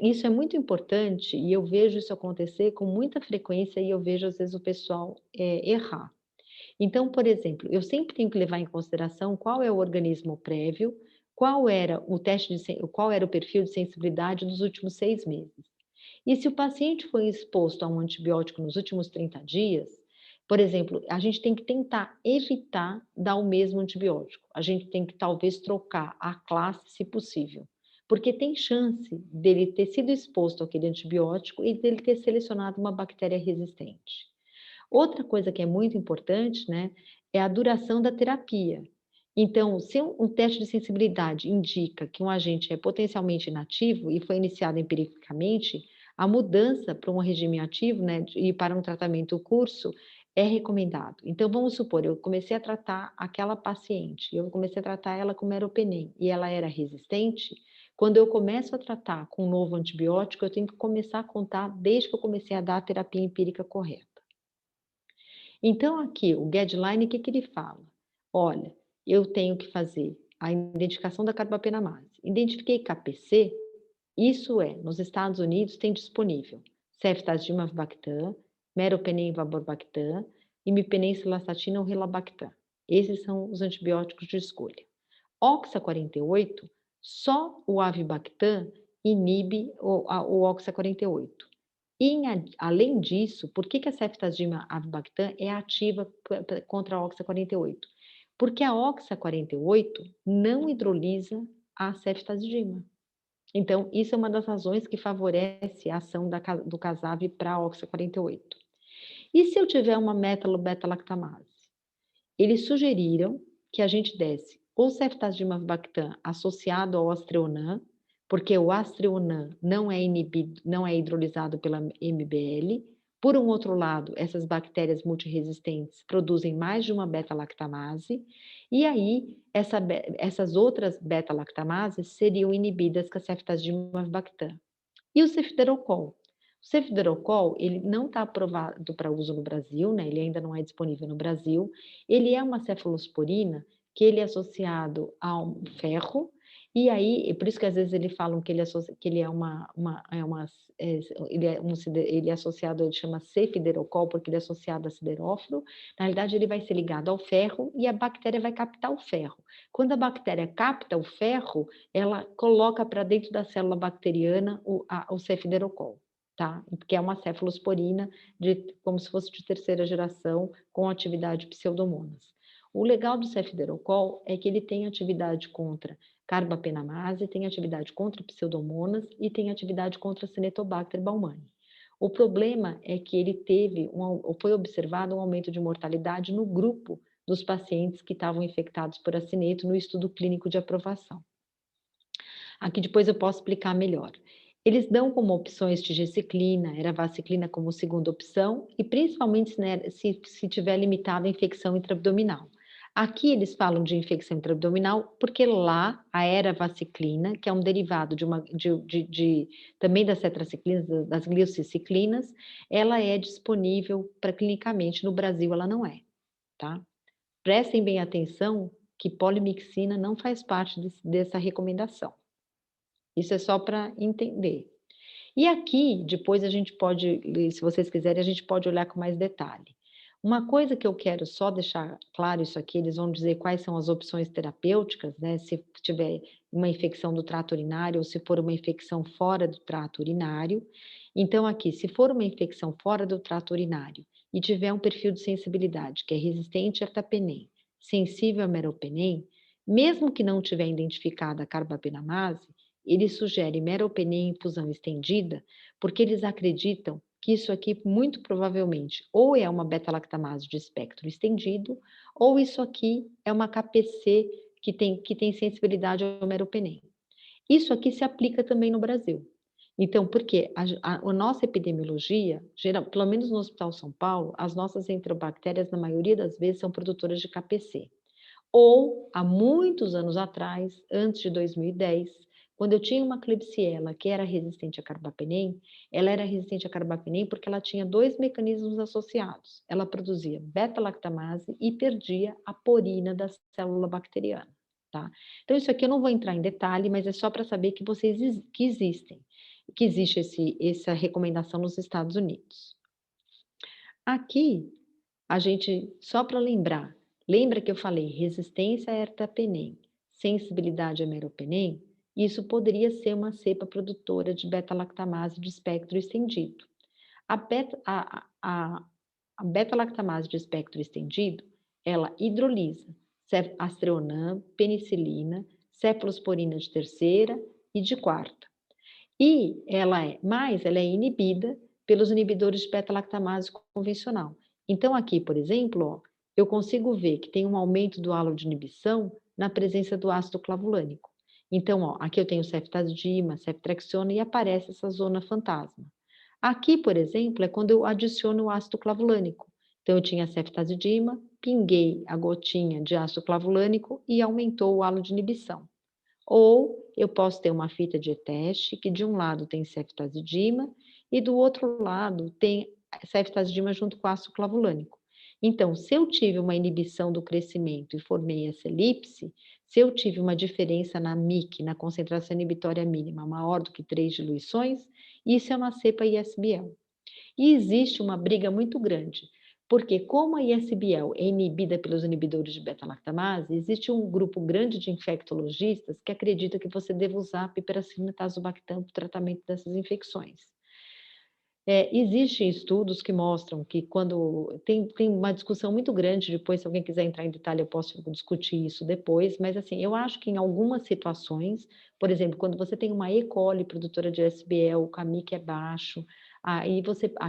Speaker 2: Isso é muito importante e eu vejo isso acontecer com muita frequência e eu vejo às vezes o pessoal errar. Então, por exemplo, eu sempre tenho que levar em consideração qual é o organismo prévio, qual era o perfil de sensibilidade dos últimos 6 meses. E se o paciente foi exposto a um antibiótico nos últimos 30 dias, por exemplo, a gente tem que tentar evitar dar o mesmo antibiótico. A gente tem que talvez trocar a classe, se possível, porque tem chance dele ter sido exposto àquele antibiótico e dele ter selecionado uma bactéria resistente. Outra coisa que é muito importante, né, é a duração da terapia. Então, se um teste de sensibilidade indica que um agente é potencialmente inativo e foi iniciado empiricamente, a mudança para um regime ativo, né, e para um tratamento curso é recomendado. Então, vamos supor, eu comecei a tratar aquela paciente, eu comecei a tratar ela com meropenem e ela era resistente. Quando eu começo a tratar com um novo antibiótico, eu tenho que começar a contar desde que eu comecei a dar a terapia empírica correta. Então, aqui, o guideline, o que ele fala? Olha, eu tenho que fazer a identificação da carbapenamase. Identifiquei KPC, isso é, nos Estados Unidos tem disponível ceftazidime avibactam, meropenem vaborbactam, imipenem cilastatina ou relabactam. Esses são os antibióticos de escolha. Oxa 48, só o avibactam inibe o Oxa 48. E, além disso, por que a ceftazidime avibactam é ativa contra a Oxa 48? Porque a Oxa 48 não hidrolisa a ceftazidime. Então, isso é uma das razões que favorece a ação do Casav para a Oxa 48. E se eu tiver uma metalo-beta-lactamase? Eles sugeriram que a gente desse o ceftazidime avibactam associado ao Astreonan, porque o Astreonan não é inibido, não é hidrolisado pela MBL. Por um outro lado, essas bactérias multiresistentes produzem mais de uma beta-lactamase, e aí essas outras beta-lactamases seriam inibidas com a ceftazidime avibactam. E o cefidorocol? O cefidorocol, ele não está aprovado para uso no Brasil, né? Ele ainda não é disponível no Brasil. Ele é uma cefalosporina que ele é associado ao ferro, e aí, por isso que às vezes eles falam que que ele é ele é associado, ele chama cefiderocol, porque ele é associado a siderófilo. Na realidade, ele vai ser ligado ao ferro e a bactéria vai captar o ferro. Quando a bactéria capta o ferro, ela coloca para dentro da célula bacteriana o cefiderocol, tá? Que é uma cefalosporina como se fosse de terceira geração, com atividade pseudomonas. O legal do cefiderocol é que ele tem atividade contra carbapenamase, tem atividade contra pseudomonas e tem atividade contra Cinetobacter baumannii. O problema é que foi observado um aumento de mortalidade no grupo dos pacientes que estavam infectados por acineto no estudo clínico de aprovação. Aqui depois eu posso explicar melhor. Eles dão como opções tigecyclina, eravacyclina como segunda opção, e principalmente se tiver limitada a infecção intraabdominal. Aqui eles falam de infecção intraabdominal porque lá a eravacyclina, que é um derivado também das tetraciclinas, das gliociciclinas, ela é disponível para clinicamente, no Brasil ela não é, tá? Prestem bem atenção que polimixina não faz parte dessa recomendação. Isso é só para entender. E aqui, depois a gente pode, se vocês quiserem, a gente pode olhar com mais detalhe. Uma coisa que eu quero só deixar claro isso aqui, eles vão dizer quais são as opções terapêuticas, né? Se tiver uma infecção do trato urinário ou se for uma infecção fora do trato urinário. Então, aqui, se for uma infecção fora do trato urinário e tiver um perfil de sensibilidade que é resistente a ertapenem, sensível a meropenem, mesmo que não tiver identificada a carbapenamase, eles sugerem meropenem em infusão estendida, porque eles acreditam que isso aqui, muito provavelmente, ou é uma beta-lactamase de espectro estendido, ou isso aqui é uma KPC que tem sensibilidade ao meropenem. Isso aqui se aplica também no Brasil. Então, porque a nossa epidemiologia, pelo menos no Hospital São Paulo, as nossas enterobactérias, na maioria das vezes, são produtoras de KPC. Ou, há muitos anos atrás, antes de 2010, quando eu tinha uma Klebsiella que era resistente a carbapenem, ela era resistente a carbapenem porque ela tinha dois mecanismos associados. Ela produzia beta-lactamase e perdia a porina da célula bacteriana, tá? Então, isso aqui eu não vou entrar em detalhe, mas é só para saber que que existe essa recomendação nos Estados Unidos. Aqui, a gente, só para lembrar, lembra que eu falei resistência a ertapenem, sensibilidade a meropenem? Isso poderia ser uma cepa produtora de beta-lactamase de espectro estendido. A beta-lactamase de espectro estendido, ela hidrolisa astreonam, penicilina, cefalosporina de terceira e de quarta. Ela é inibida pelos inibidores de beta-lactamase convencional. Então, aqui, por exemplo, ó, eu consigo ver que tem um aumento do halo de inibição na presença do ácido clavulânico. Então, ó, aqui eu tenho ceftazidima, ceftriaxona e aparece essa zona fantasma. Aqui, por exemplo, é quando eu adiciono o ácido clavulânico. Então, eu tinha ceftazidima, pinguei a gotinha de ácido clavulânico e aumentou o halo de inibição. Ou eu posso ter uma fita de teste que de um lado tem ceftazidima e do outro lado tem ceftazidima junto com ácido clavulânico. Então, se eu tive uma inibição do crescimento e formei essa elipse, se eu tive uma diferença na MIC, na concentração inibitória mínima, maior do que 3 diluições, isso é uma cepa ISBL. E existe uma briga muito grande, porque como a ISBL é inibida pelos inibidores de beta-lactamase, existe um grupo grande de infectologistas que acredita que você deve usar piperacillina tazobactam para o tratamento dessas infecções. Existem estudos que mostram que quando tem uma discussão muito grande, depois se alguém quiser entrar em detalhe eu posso discutir isso depois, mas assim, eu acho que em algumas situações, por exemplo, quando você tem uma E. coli produtora de SBL, o CAMIC é baixo,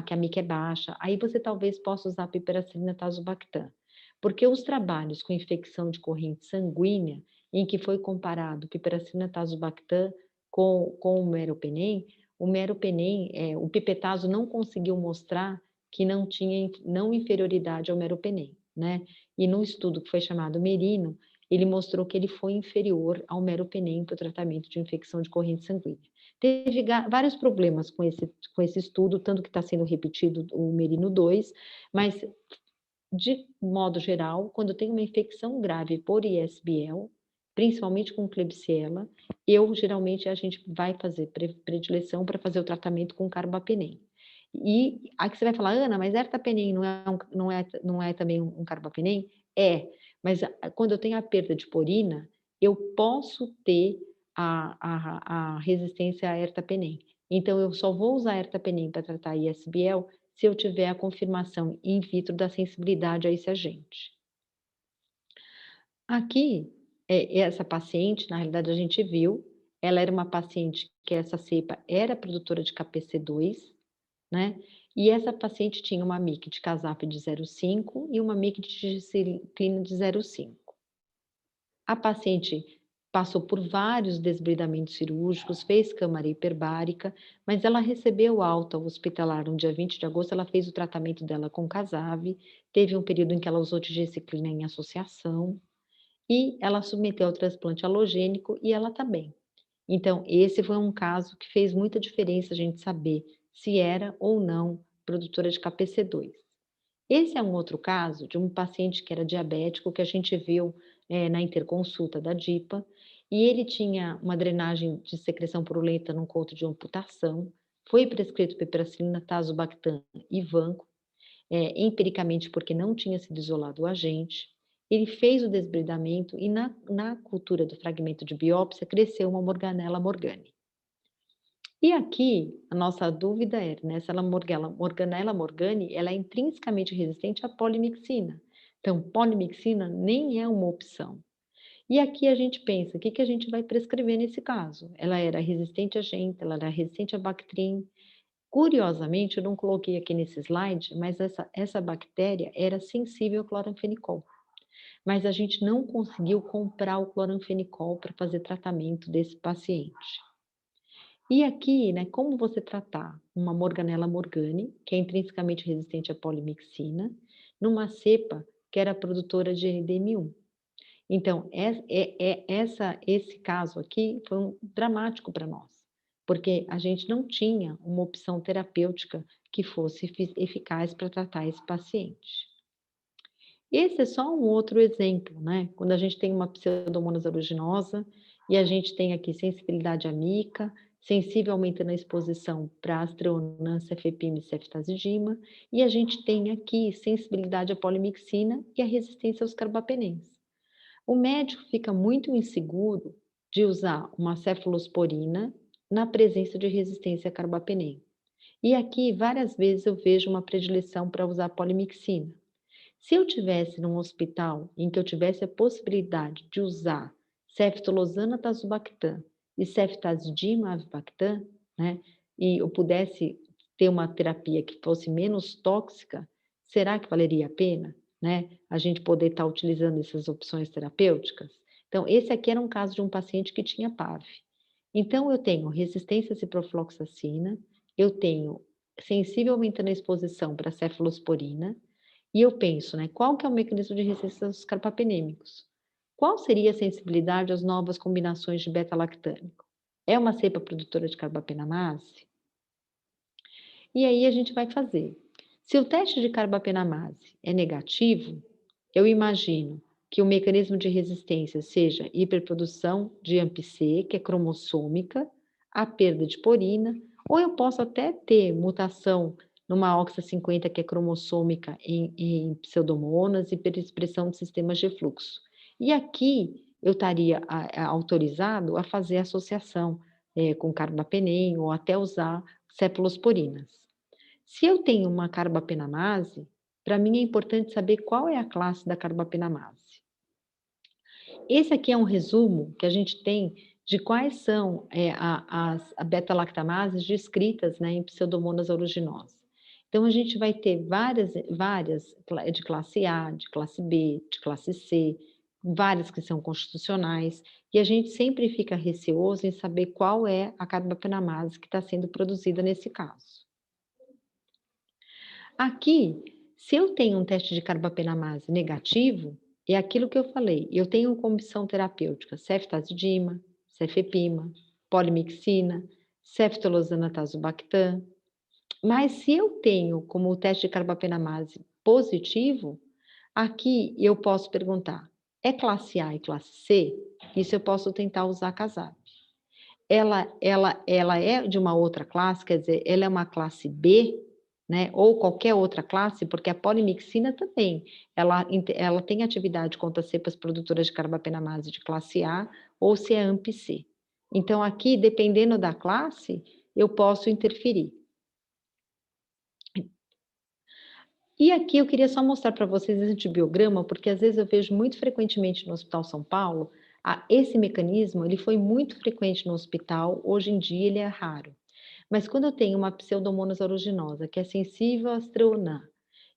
Speaker 2: que a MIC é baixa, aí você talvez possa usar a piperacillina tazobactam, porque os trabalhos com infecção de corrente sanguínea, em que foi comparado piperacillina tazobactam com o meropenem, o pipetazo não conseguiu mostrar que não tinha não inferioridade ao meropenem, né? E num estudo que foi chamado Merino, ele mostrou que ele foi inferior ao meropenem para o tratamento de infecção de corrente sanguínea. Teve vários problemas com esse estudo, tanto que está sendo repetido o Merino 2, mas De modo geral, quando tem uma infecção grave por ISBL, principalmente com Klebsiella, geralmente a gente vai fazer predileção para fazer o tratamento com carbapenem. E aqui você vai falar: "Ana, mas ertapenem não é também um carbapenem?" É, mas quando eu tenho a perda de porina, eu posso ter a resistência a ertapenem. Então eu só vou usar ertapenem para tratar ISBL se eu tiver a confirmação in vitro da sensibilidade a esse agente. Aqui, essa paciente, na realidade, a gente viu, ela era uma paciente que essa cepa era produtora de KPC2, né? E essa paciente tinha uma MIC de Casap de 0,5 e uma MIC de digicilina de 0,5. A paciente passou por vários desbridamentos cirúrgicos, fez câmara hiperbárica, mas ela recebeu alta hospitalar no dia 20 de agosto, ela fez o tratamento dela com Casav, teve um período em que ela usou digiciclina em associação, e ela submeteu ao transplante halogênico e ela está bem. Então, esse foi um caso que fez muita diferença a gente saber se era ou não produtora de KPC2. Esse é um outro caso de um paciente que era diabético, que a gente viu na interconsulta da DIPA, e ele tinha uma drenagem de secreção purulenta num couto de amputação, foi prescrito piperacilina, tazobactam e vanco, empiricamente porque não tinha sido isolado o agente. Ele fez o desbridamento e na cultura do fragmento de biópsia cresceu uma Morganella morgani. E aqui, a nossa dúvida era, né, se ela Morganella morgani, ela é intrinsecamente resistente à polimixina. Então, polimixina nem é uma opção. E aqui a gente pensa, o que que a gente vai prescrever nesse caso? Ela era resistente a gente, ela era resistente a Bactrim. Curiosamente, eu não coloquei aqui nesse slide, mas essa bactéria era sensível ao cloranfenicol. Mas a gente não conseguiu comprar o cloranfenicol para fazer tratamento desse paciente. E aqui, né, como você tratar uma Morganella morgani, que é intrinsecamente resistente à polimixina, numa cepa que era produtora de NDM1. Então, esse caso aqui foi dramático para nós, porque a gente não tinha uma opção terapêutica que fosse eficaz para tratar esse paciente. Esse é só um outro exemplo, né? Quando a gente tem uma pseudomonas aeruginosa e a gente tem aqui sensibilidade à mica, sensível aumentando a exposição para astreonã, cefepime e ceftazidima, e a gente tem aqui sensibilidade à polimixina e a resistência aos carbapenens. O médico fica muito inseguro de usar uma cefalosporina na presença de resistência a carbapenem. E aqui, várias vezes, eu vejo uma predileção para usar polimixina. Se eu tivesse num hospital em que eu tivesse a possibilidade de usar ceftolozana tazobactam e ceftazidima avibactam, né, e eu pudesse ter uma terapia que fosse menos tóxica, será que valeria a pena, né, a gente poder estar utilizando essas opções terapêuticas? Então, esse aqui era um caso de um paciente que tinha PAV. Então, eu tenho resistência à ciprofloxacina, eu tenho sensível aumentando a exposição para cefalosporina, e eu penso, né, qual que é o mecanismo de resistência dos carbapenêmicos? Qual seria a sensibilidade às novas combinações de beta-lactâmico? É uma cepa produtora de carbapenamase? E aí a gente vai fazer. Se o teste de carbapenamase é negativo, eu imagino que o mecanismo de resistência seja hiperprodução de AMP-C, que é cromossômica, a perda de porina, ou eu posso até ter mutação numa OXA50 que é cromossômica em pseudomonas e hiperexpressão de sistemas de fluxo. E aqui eu estaria autorizado a fazer associação com carbapenem ou até usar cefalosporinas. Se eu tenho uma carbapenamase, para mim é importante saber qual é a classe da carbapenamase. Esse aqui é um resumo que a gente tem de quais são as beta-lactamases descritas, né, em Pseudomonas aeruginosa. Então, a gente vai ter várias de classe A, de classe B, de classe C, várias que são constitucionais, e a gente sempre fica receoso em saber qual é a carbapenamase que está sendo produzida nesse caso. Aqui, se eu tenho um teste de carbapenamase negativo, é aquilo que eu falei, eu tenho como opção terapêutica ceftazidima, cefepima, polimixina, ceftolozana tazobactam, mas se eu tenho como teste de carbapenamase positivo, Aqui eu posso perguntar, é classe A e classe C? Isso eu posso tentar usar CASAP. Ela é de uma outra classe, quer dizer, ela é uma classe B, né? Ou qualquer outra classe, porque a polimixina também, ela tem atividade contra cepas produtoras de carbapenamase de classe A, ou se é AMP-C. Então, aqui, dependendo da classe, eu posso interferir. E aqui eu queria só mostrar para vocês esse antibiograma, porque às vezes eu vejo muito frequentemente no Hospital São Paulo, esse mecanismo, ele foi muito frequente no hospital, hoje em dia ele é raro. Mas quando eu tenho uma Pseudomonas aeruginosa, que é sensível a Astreonan,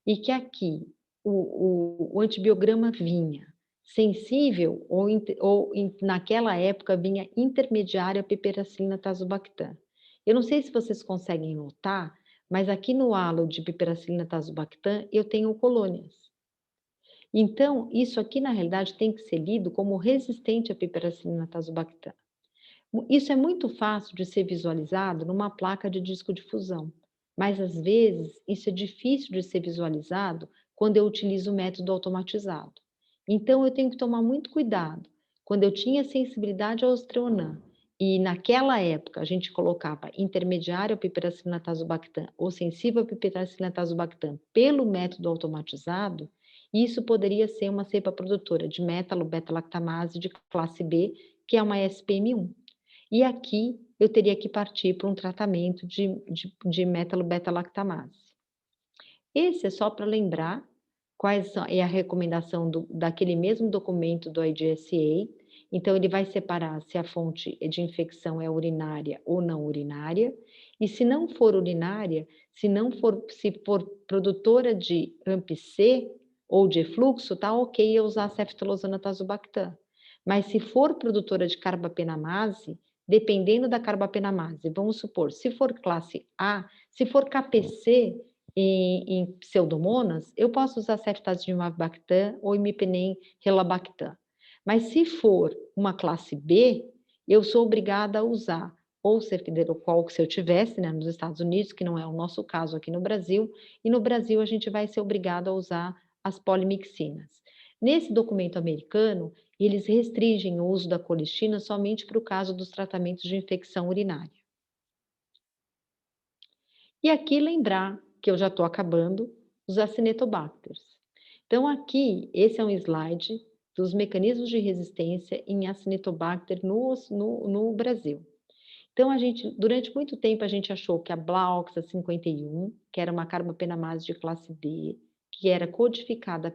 Speaker 2: e que aqui o antibiograma vinha sensível, naquela época vinha intermediária a piperacilina tazobactam. Eu não sei se vocês conseguem notar, mas aqui no halo de piperacilina tazobactam eu tenho colônias. Então, isso aqui na realidade tem que ser lido como resistente à piperacilina tazobactam. Isso é muito fácil de ser visualizado numa placa de disco de fusão, mas às vezes isso é difícil de ser visualizado quando eu utilizo o método automatizado. Então eu tenho que tomar muito cuidado. Quando eu tinha sensibilidade ao Ostreonan e naquela época a gente colocava intermediário ao piperacilina tazobactam ou sensível ao piperacilina tazobactam pelo método automatizado, isso poderia ser uma cepa produtora de metalo-beta-lactamase de classe B, que é uma SPM1. E aqui eu teria que partir para um tratamento de metalo-beta-lactamase. Esse é só para lembrar é a recomendação daquele mesmo documento do IGSA. Então, ele vai separar se a fonte de infecção é urinária ou não urinária. E se não for urinária, se for produtora de AMP-C ou de efluxo, tá ok eu usar ceftolozana tazobactam. Mas se for produtora de carbapenamase, dependendo da carbapenamase, vamos supor, se for classe A, se for KPC, em pseudomonas, eu posso usar ceftazidimab-bactam ou imipenem relabactam. Mas se for uma classe B, eu sou obrigada a usar ou cefidroquol, se eu tivesse, né, nos Estados Unidos, que não é o nosso caso aqui no Brasil, e no Brasil a gente vai ser obrigado a usar as polimixinas. Nesse documento americano, eles restringem o uso da colistina somente para o caso dos tratamentos de infecção urinária. E aqui lembrar que eu já estou acabando, os acinetobacters. Então aqui, esse é um slide dos mecanismos de resistência em acinetobacter no Brasil. Então durante muito tempo a gente achou que a Blaoxa 51, que era uma carbapenamase de classe D, que era codificada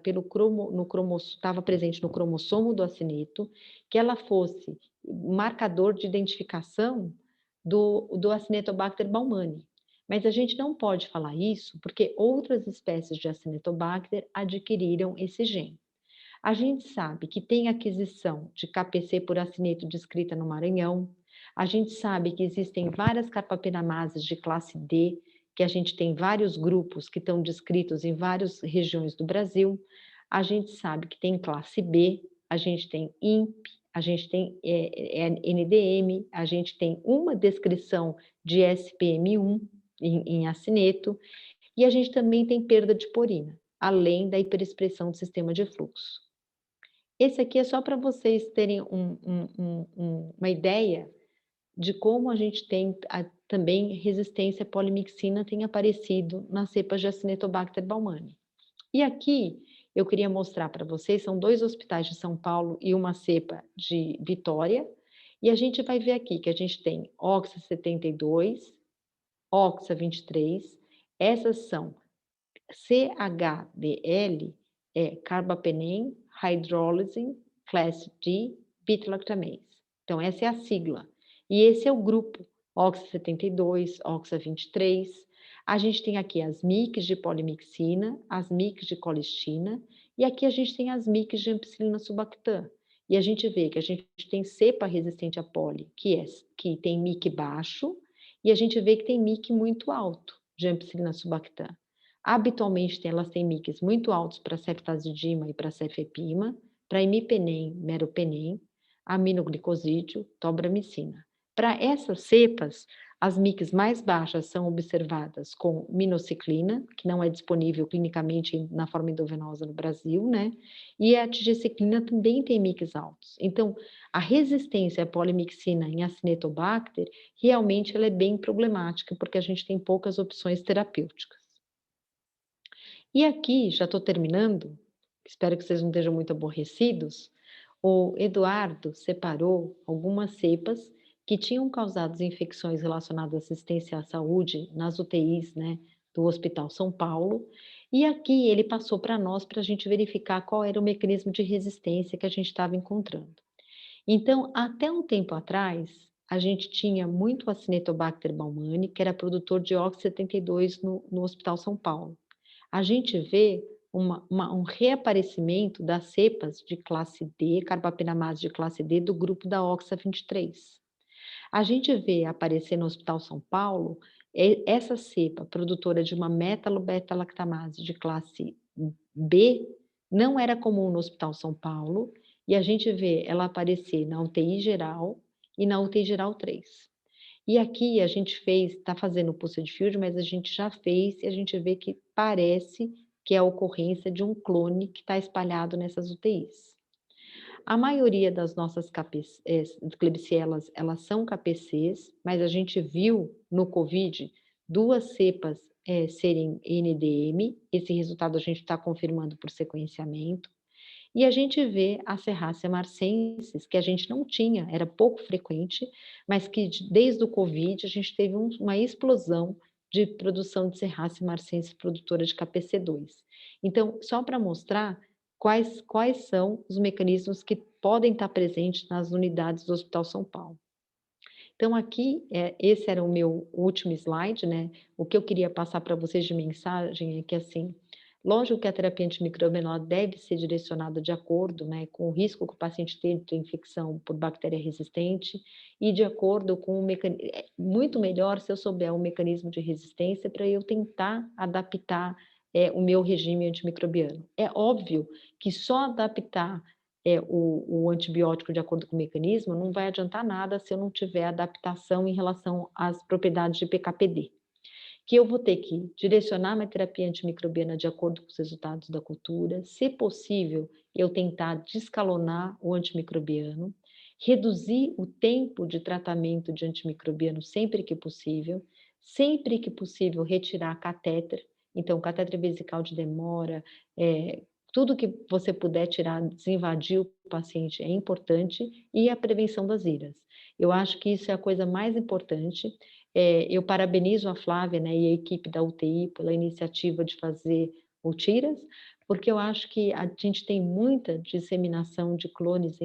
Speaker 2: estava presente no cromossomo do acineto, que ela fosse marcador de identificação do Acinetobacter baumannii. Mas a gente não pode falar isso porque outras espécies de Acinetobacter adquiriram esse gene. A gente sabe que tem aquisição de KPC por acineto descrita no Maranhão. A gente sabe que existem várias carbapenamases de classe D, que a gente tem vários grupos que estão descritos em várias regiões do Brasil. A gente sabe que tem classe B, a gente tem INP, a gente tem NDM, a gente tem uma descrição de SPM1 em acineto, e a gente também tem perda de porina, além da hiperexpressão do sistema de fluxo. Esse aqui é só para vocês terem uma ideia de como a gente tem também resistência à polimixina tem aparecido nas cepas de Acinetobacter baumannii. E aqui eu queria mostrar para vocês, são 2 hospitais de São Paulo e uma cepa de Vitória, e a gente vai ver aqui que a gente tem Oxa 72, Oxa 23, essas são CHDL, Carbapenem Hydrolysine Class D Beta-lactamase. Então, essa é a sigla. E esse é o grupo, Oxa 72, Oxa 23. A gente tem aqui as MICs de polimixina, as MICs de colistina, e aqui a gente tem as MICs de ampicilina subactam. E a gente vê que a gente tem cepa resistente a poli, que tem MIC baixo, e a gente vê que tem MIC muito alto de ampicilina subactam. Habitualmente, elas têm MICs muito altos para ceftazidima e para cefepima, para imipenem, meropenem, aminoglicosídeo, tobramicina. Para essas cepas, As MICs mais baixas são observadas com minoxiclina, que não é disponível clinicamente na forma endovenosa no Brasil, né? E a tigecyclina também tem MICs altos. Então, a resistência à polimixina em Acinetobacter, realmente ela é bem problemática, porque a gente tem poucas opções terapêuticas. E aqui, já estou terminando, espero que vocês não estejam muito aborrecidos, o Eduardo separou algumas cepas que tinham causado infecções relacionadas à assistência à saúde nas UTIs, né, do Hospital São Paulo, e aqui ele passou para nós para a gente verificar qual era o mecanismo de resistência que a gente estava encontrando. Então, até um tempo atrás, a gente tinha muito Acinetobacter baumannii, que era produtor de OX72 no Hospital São Paulo. A gente vê um reaparecimento das cepas de classe D, carbapenamase de classe D, do grupo da OXA23. A gente vê aparecer no Hospital São Paulo essa cepa produtora de uma metalobeta-lactamase de classe B, não era comum no Hospital São Paulo, e a gente vê ela aparecer na UTI geral e na UTI geral 3. E aqui a gente está fazendo o pulse de field, mas a gente já fez e a gente vê que parece que é a ocorrência de um clone que está espalhado nessas UTIs. A maioria das nossas Klebsielas, elas são KPCs, mas a gente viu no COVID 2 cepas serem NDM, esse resultado a gente está confirmando por sequenciamento. E a gente vê a Serrácea marcensis, que a gente não tinha, era pouco frequente, mas que desde o Covid a gente teve uma explosão de produção de Serrácea marcensis produtora de KPC2. Então, só para mostrar quais são os mecanismos que podem estar presentes nas unidades do Hospital São Paulo. Então, aqui, esse era o meu último slide, né? O que eu queria passar para vocês de mensagem é que, assim, lógico que a terapia antimicrobiana deve ser direcionada de acordo, né, com o risco que o paciente tem de infecção por bactéria resistente e de acordo com o mecanismo. É muito melhor se eu souber o mecanismo de resistência para eu tentar adaptar o meu regime antimicrobiano. É óbvio que só adaptar o antibiótico de acordo com o mecanismo não vai adiantar nada se eu não tiver adaptação em relação às propriedades de PKPD, que eu vou ter que direcionar minha terapia antimicrobiana de acordo com os resultados da cultura, se possível, eu tentar descalonar o antimicrobiano, reduzir o tempo de tratamento de antimicrobiano sempre que possível retirar catéter, então catéter vesical de demora, tudo que você puder tirar, desinvadir o paciente é importante, e a prevenção das iras. Eu acho que isso é a coisa mais importante. Eu parabenizo a Flávia, né, e a equipe da UTI pela iniciativa de fazer o TIRAS, porque eu acho que a gente tem muita disseminação de clones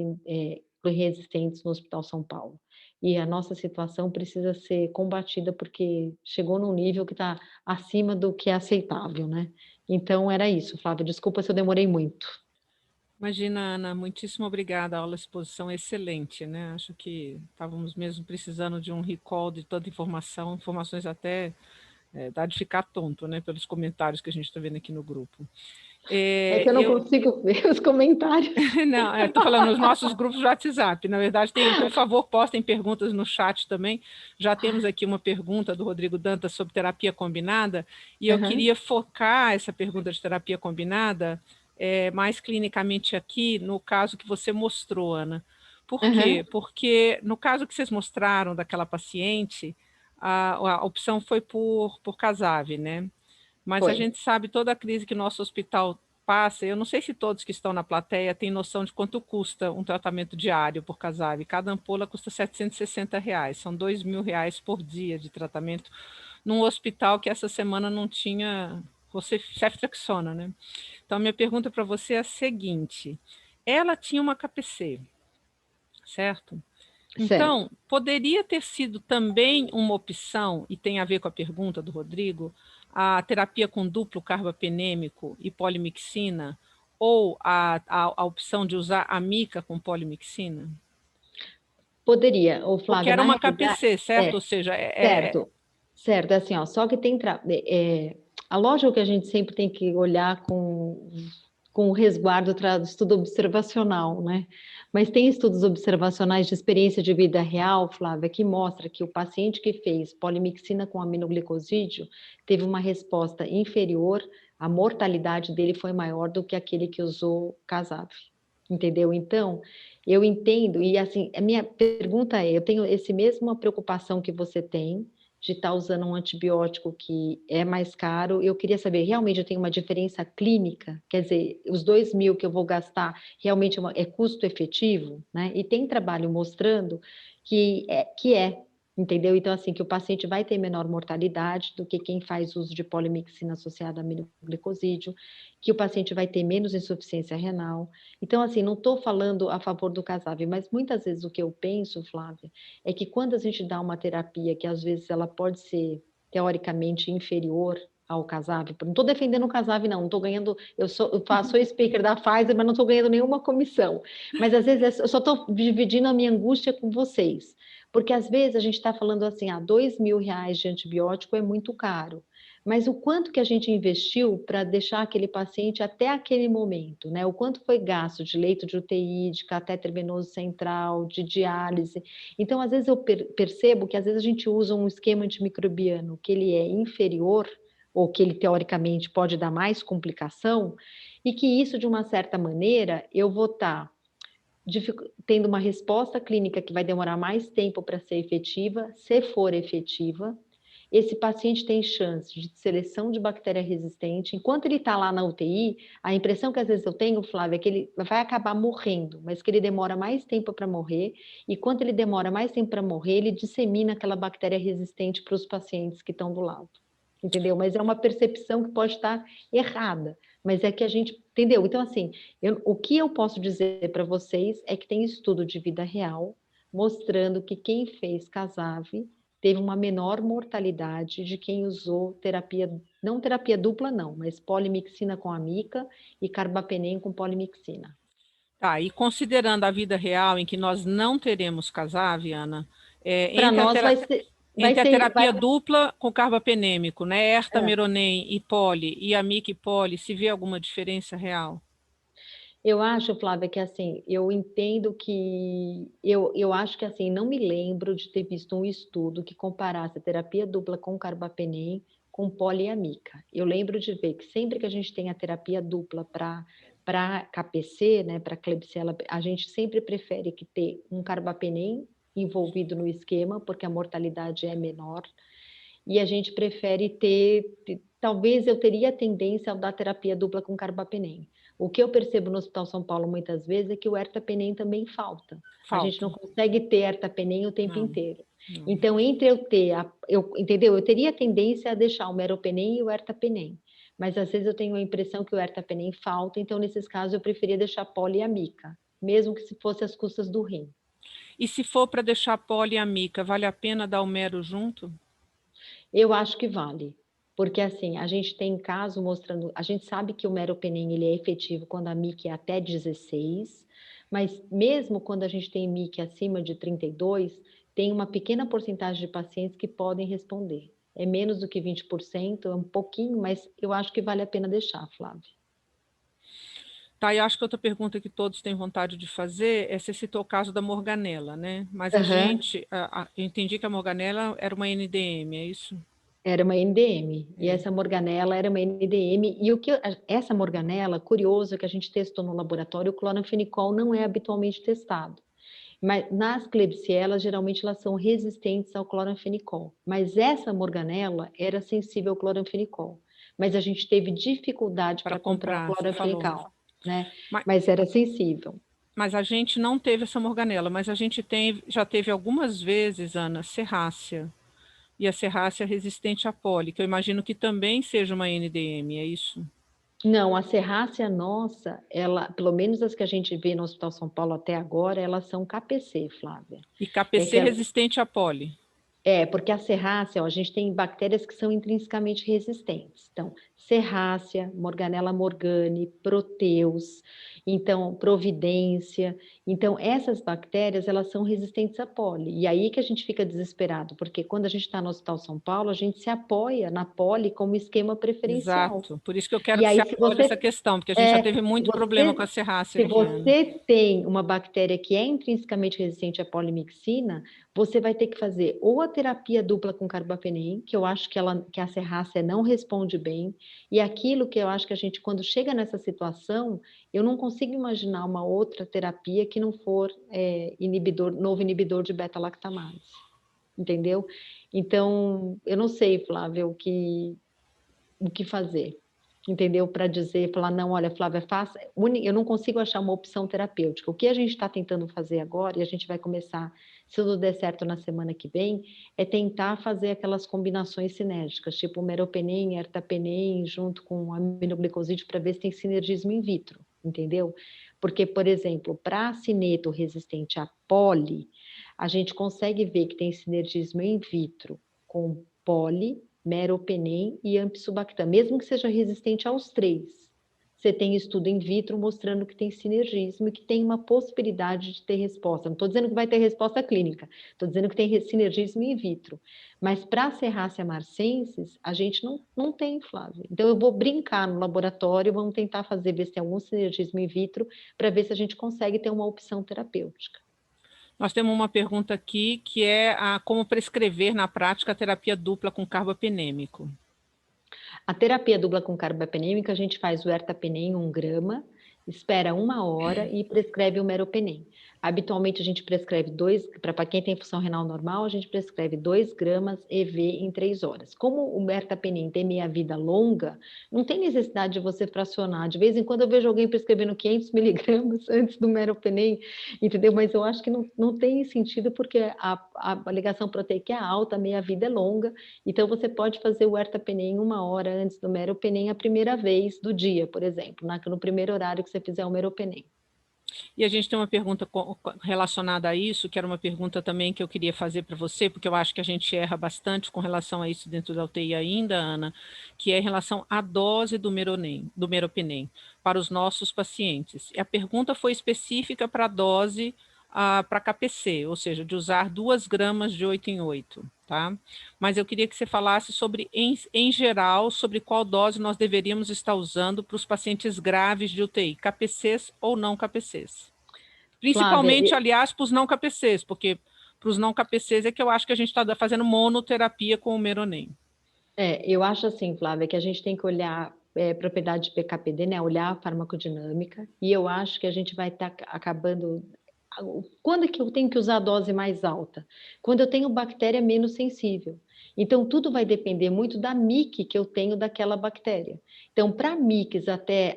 Speaker 2: resistentes no Hospital São Paulo. E a nossa situação precisa ser combatida porque chegou num nível que está acima do que é aceitável, né? Então era isso, Flávia. Desculpa se eu demorei muito.
Speaker 1: Imagina, Ana, muitíssimo obrigada, a aula exposição excelente, né? Acho que estávamos mesmo precisando de um recall de tanta informação, informações até dá de ficar tonto, né? Pelos comentários que a gente está vendo aqui no grupo.
Speaker 2: É que eu não consigo ver os comentários.
Speaker 1: Não, estou falando nos nossos grupos de WhatsApp. Na verdade, por favor, postem perguntas no chat também. Já temos aqui uma pergunta do Rodrigo Dantas sobre terapia combinada, e eu queria focar essa pergunta de terapia combinada mais clinicamente aqui no caso que você mostrou, Ana. Por quê? Porque no caso que vocês mostraram daquela paciente, a opção foi por Casav, né? Mas a
Speaker 2: Foi.
Speaker 1: gente sabe toda a crise que nosso hospital passa. Eu não sei se todos que estão na plateia têm noção de quanto custa um tratamento diário por Casav. Cada ampola custa R$ 760, são R$ 2.000 por dia de tratamento num hospital que essa semana não tinha ceftriaxona, né? Então, minha pergunta para você é a seguinte: ela tinha uma KPC, certo?
Speaker 2: Certo.
Speaker 1: Então, poderia ter sido também uma opção, e tem a ver com a pergunta do Rodrigo, a terapia com duplo carbapenêmico e polimixina, ou a opção de usar a mica com polimixina?
Speaker 2: Poderia, ô
Speaker 1: Porque
Speaker 2: Flávia,
Speaker 1: era
Speaker 2: na
Speaker 1: uma
Speaker 2: realidade,
Speaker 1: KPC, certo? Ou seja,
Speaker 2: certo, certo, é assim, ó, só que tem, a lógica que a gente sempre tem que olhar com com o resguardo do estudo observacional, né? Mas tem estudos observacionais de experiência de vida real, Flávia, que mostra que o paciente que fez polimixina com aminoglicosídeo teve uma resposta inferior, a mortalidade dele foi maior do que aquele que usou Casav, entendeu? Então, eu entendo, e assim, a minha pergunta é, eu tenho esse mesma preocupação que você tem, de estar usando um antibiótico que é mais caro, eu queria saber, realmente eu tenho uma diferença clínica? Quer dizer, os 2.000 que eu vou gastar realmente é custo efetivo, né? E tem trabalho mostrando que é, entendeu? Então, assim, que o paciente vai ter menor mortalidade do que quem faz uso de polimixina associada a aminoglicosídeo, que o paciente vai ter menos insuficiência renal. Então, assim, não estou falando a favor do Casav, mas muitas vezes o que eu penso, Flávia, é que quando a gente dá uma terapia que às vezes ela pode ser teoricamente inferior ao Casav, não estou defendendo o Casav não estou ganhando, sou speaker da Pfizer, mas não estou ganhando nenhuma comissão, mas às vezes eu só estou dividindo a minha angústia com vocês, porque às vezes a gente está falando assim, R$ 2.000 de antibiótico é muito caro, mas o quanto que a gente investiu para deixar aquele paciente até aquele momento, né? O quanto foi gasto de leito de UTI, de catéter venoso central, de diálise. Então, às vezes eu percebo que às vezes a gente usa um esquema antimicrobiano que ele é inferior, ou que ele teoricamente pode dar mais complicação, e que isso, de uma certa maneira, eu vou estar tendo uma resposta clínica que vai demorar mais tempo para ser efetiva, se for efetiva, esse paciente tem chance de seleção de bactéria resistente. Enquanto ele está lá na UTI, a impressão que às vezes eu tenho, Flávia, é que ele vai acabar morrendo, mas que ele demora mais tempo para morrer. E quando ele demora mais tempo para morrer, ele dissemina aquela bactéria resistente para os pacientes que estão do lado. Entendeu? Mas é uma percepção que pode estar errada. Mas é que a gente, entendeu? Então, assim, o que eu posso dizer para vocês é que tem estudo de vida real mostrando que quem fez Casav teve uma menor mortalidade de quem usou terapia, não terapia dupla não, mas polimixina com amica e carbapenem com polimixina.
Speaker 1: Tá, e considerando a vida real em que nós não teremos Casav, Ana,
Speaker 2: Para nós
Speaker 1: entre a terapia dupla com carbapenêmico, né, ertameronem e poli, e amica e poli, se vê alguma diferença real?
Speaker 2: Eu acho, Flávia, que assim, eu entendo que. Eu acho que assim, não me lembro de ter visto um estudo que comparasse a terapia dupla com carbapenem com poliamica. Eu lembro de ver que sempre que a gente tem a terapia dupla para KPC, né, para Klebsiella, a gente sempre prefere que ter um carbapenem envolvido no esquema, porque a mortalidade é menor, e a gente prefere talvez eu teria tendência a dar terapia dupla com carbapenem. O que eu percebo no Hospital São Paulo muitas vezes é que o ertapenem também falta. A gente não consegue ter ertapenem o tempo inteiro.
Speaker 1: Não.
Speaker 2: Então, entre eu ter, entendeu? Eu teria tendência a deixar o meropenem e o ertapenem. Mas às vezes eu tenho a impressão que o ertapenem falta, então nesses casos eu preferia deixar poliamica, mesmo que se fosse às custas do rim.
Speaker 1: E se for para deixar poliamica, vale a pena dar o mero junto?
Speaker 2: Eu acho que vale, porque assim, a gente tem caso mostrando, a gente sabe que o meropenem ele é efetivo quando a MIC é até 16, mas mesmo quando a gente tem MIC acima de 32, tem uma pequena porcentagem de pacientes que podem responder. É menos do que 20%, é um pouquinho, mas eu acho que vale a pena deixar, Flávia.
Speaker 1: Tá, e acho que outra pergunta que todos têm vontade de fazer é se citou o caso da Morganella, né? Mas eu entendi que a Morganella era uma NDM, é isso?
Speaker 2: Era uma NDM, e essa Morganella era uma NDM, e essa Morganella, curioso que a gente testou no laboratório, o cloranfenicol não é habitualmente testado. Mas nas Klebsiellas, geralmente elas são resistentes ao cloranfenicol. Mas essa Morganella era sensível ao cloranfenicol. Mas a gente teve dificuldade para comprar o cloranfenicol, né? Mas era sensível.
Speaker 1: Mas a gente não teve essa Morganella, mas a gente já teve algumas vezes, Ana, serrácea. E a serrácea resistente à poli, que eu imagino que também seja uma NDM, é isso?
Speaker 2: Não, a serrácea nossa, ela, pelo menos as que a gente vê no Hospital São Paulo até agora, elas são KPC, Flávia.
Speaker 1: E KPC resistente à poli?
Speaker 2: Porque a serrácea, ó, a gente tem bactérias que são intrinsecamente resistentes. Então, serrácea, Morganella morgani, proteus, então, providência. Então, essas bactérias, elas são resistentes a poli. E aí que a gente fica desesperado, porque quando a gente está no Hospital São Paulo, a gente se apoia na poli como esquema preferencial.
Speaker 1: Exato. Por isso que eu quero
Speaker 2: E
Speaker 1: que você
Speaker 2: aí, se
Speaker 1: aborde essa
Speaker 2: você
Speaker 1: questão, porque a gente já
Speaker 2: é,
Speaker 1: teve
Speaker 2: se
Speaker 1: muito problema com a
Speaker 2: você,
Speaker 1: serrácea
Speaker 2: se
Speaker 1: aqui, Ana.
Speaker 2: você tem uma bactéria que é intrinsecamente resistente à polimixina, você vai ter que fazer ou a terapia dupla com carbapenem, que eu acho que a serrácea não responde bem, e aquilo que eu acho que a gente, quando chega nessa situação, eu não consigo imaginar uma outra terapia que não for novo inibidor de beta-lactamase, entendeu? Então, eu não sei, Flávia, o que fazer, entendeu? Para dizer, falar, não, olha, Flávia, faça. Eu não consigo achar uma opção terapêutica. O que a gente está tentando fazer agora, e a gente vai começar, se tudo der certo na semana que vem, é tentar fazer aquelas combinações sinérgicas, tipo meropenem, ertapenem, junto com aminoglicosídeo, para ver se tem sinergismo in vitro, entendeu? Porque, por exemplo, para cineto resistente a poli, a gente consegue ver que tem sinergismo in vitro com poli, meropenem e ampicilobactam, mesmo que seja resistente aos três. Você tem estudo in vitro mostrando que tem sinergismo e que tem uma possibilidade de ter resposta. Não estou dizendo que vai ter resposta clínica, estou dizendo que tem sinergismo in vitro. Mas para a Serratia marcensis, a gente não tem, Flávia. Então eu vou brincar no laboratório, vamos tentar fazer, ver se tem algum sinergismo in vitro, para ver se a gente consegue ter uma opção terapêutica.
Speaker 1: Nós temos uma pergunta aqui que é como prescrever na prática a terapia dupla com carbapenêmico.
Speaker 2: A terapia dupla com carbapenêmica, a gente faz o ertapenem 1 grama, espera 1 hora e prescreve o meropenem. Habitualmente a gente prescreve para quem tem função renal normal, a gente prescreve 2 gramas EV em 3 horas. Como o ertapenem tem meia-vida longa, não tem necessidade de você fracionar. De vez em quando eu vejo alguém prescrevendo 500 miligramas antes do meropenem, entendeu? Mas eu acho que não tem sentido porque a ligação proteica é alta, a meia-vida é longa, então você pode fazer o ertapenem 1 hora antes do meropenem a primeira vez do dia, por exemplo, no primeiro horário que você fizer o meropenem.
Speaker 1: E a gente tem uma pergunta relacionada a isso, que era uma pergunta também que eu queria fazer para você, porque eu acho que a gente erra bastante com relação a isso dentro da UTI ainda, Ana, que é em relação à dose do meropenem para os nossos pacientes. E a pergunta foi específica para a dose para KPC, ou seja, de usar 2 gramas de 8 em 8, tá? Mas eu queria que você falasse sobre, em geral, sobre qual dose nós deveríamos estar usando para os pacientes graves de UTI, KPCs ou não KPCs.
Speaker 2: Flávia,
Speaker 1: Principalmente, aliás, para os não KPCs, porque para os não KPCs é que eu acho que a gente está fazendo monoterapia com o Meronem.
Speaker 2: eu acho assim, Flávia, que a gente tem que olhar propriedade de PKPD, né? Olhar a farmacodinâmica, e eu acho que a gente vai estar acabando. Quando é que eu tenho que usar a dose mais alta? Quando eu tenho bactéria menos sensível. Então, tudo vai depender muito da MIC que eu tenho daquela bactéria. Então, para MICs até,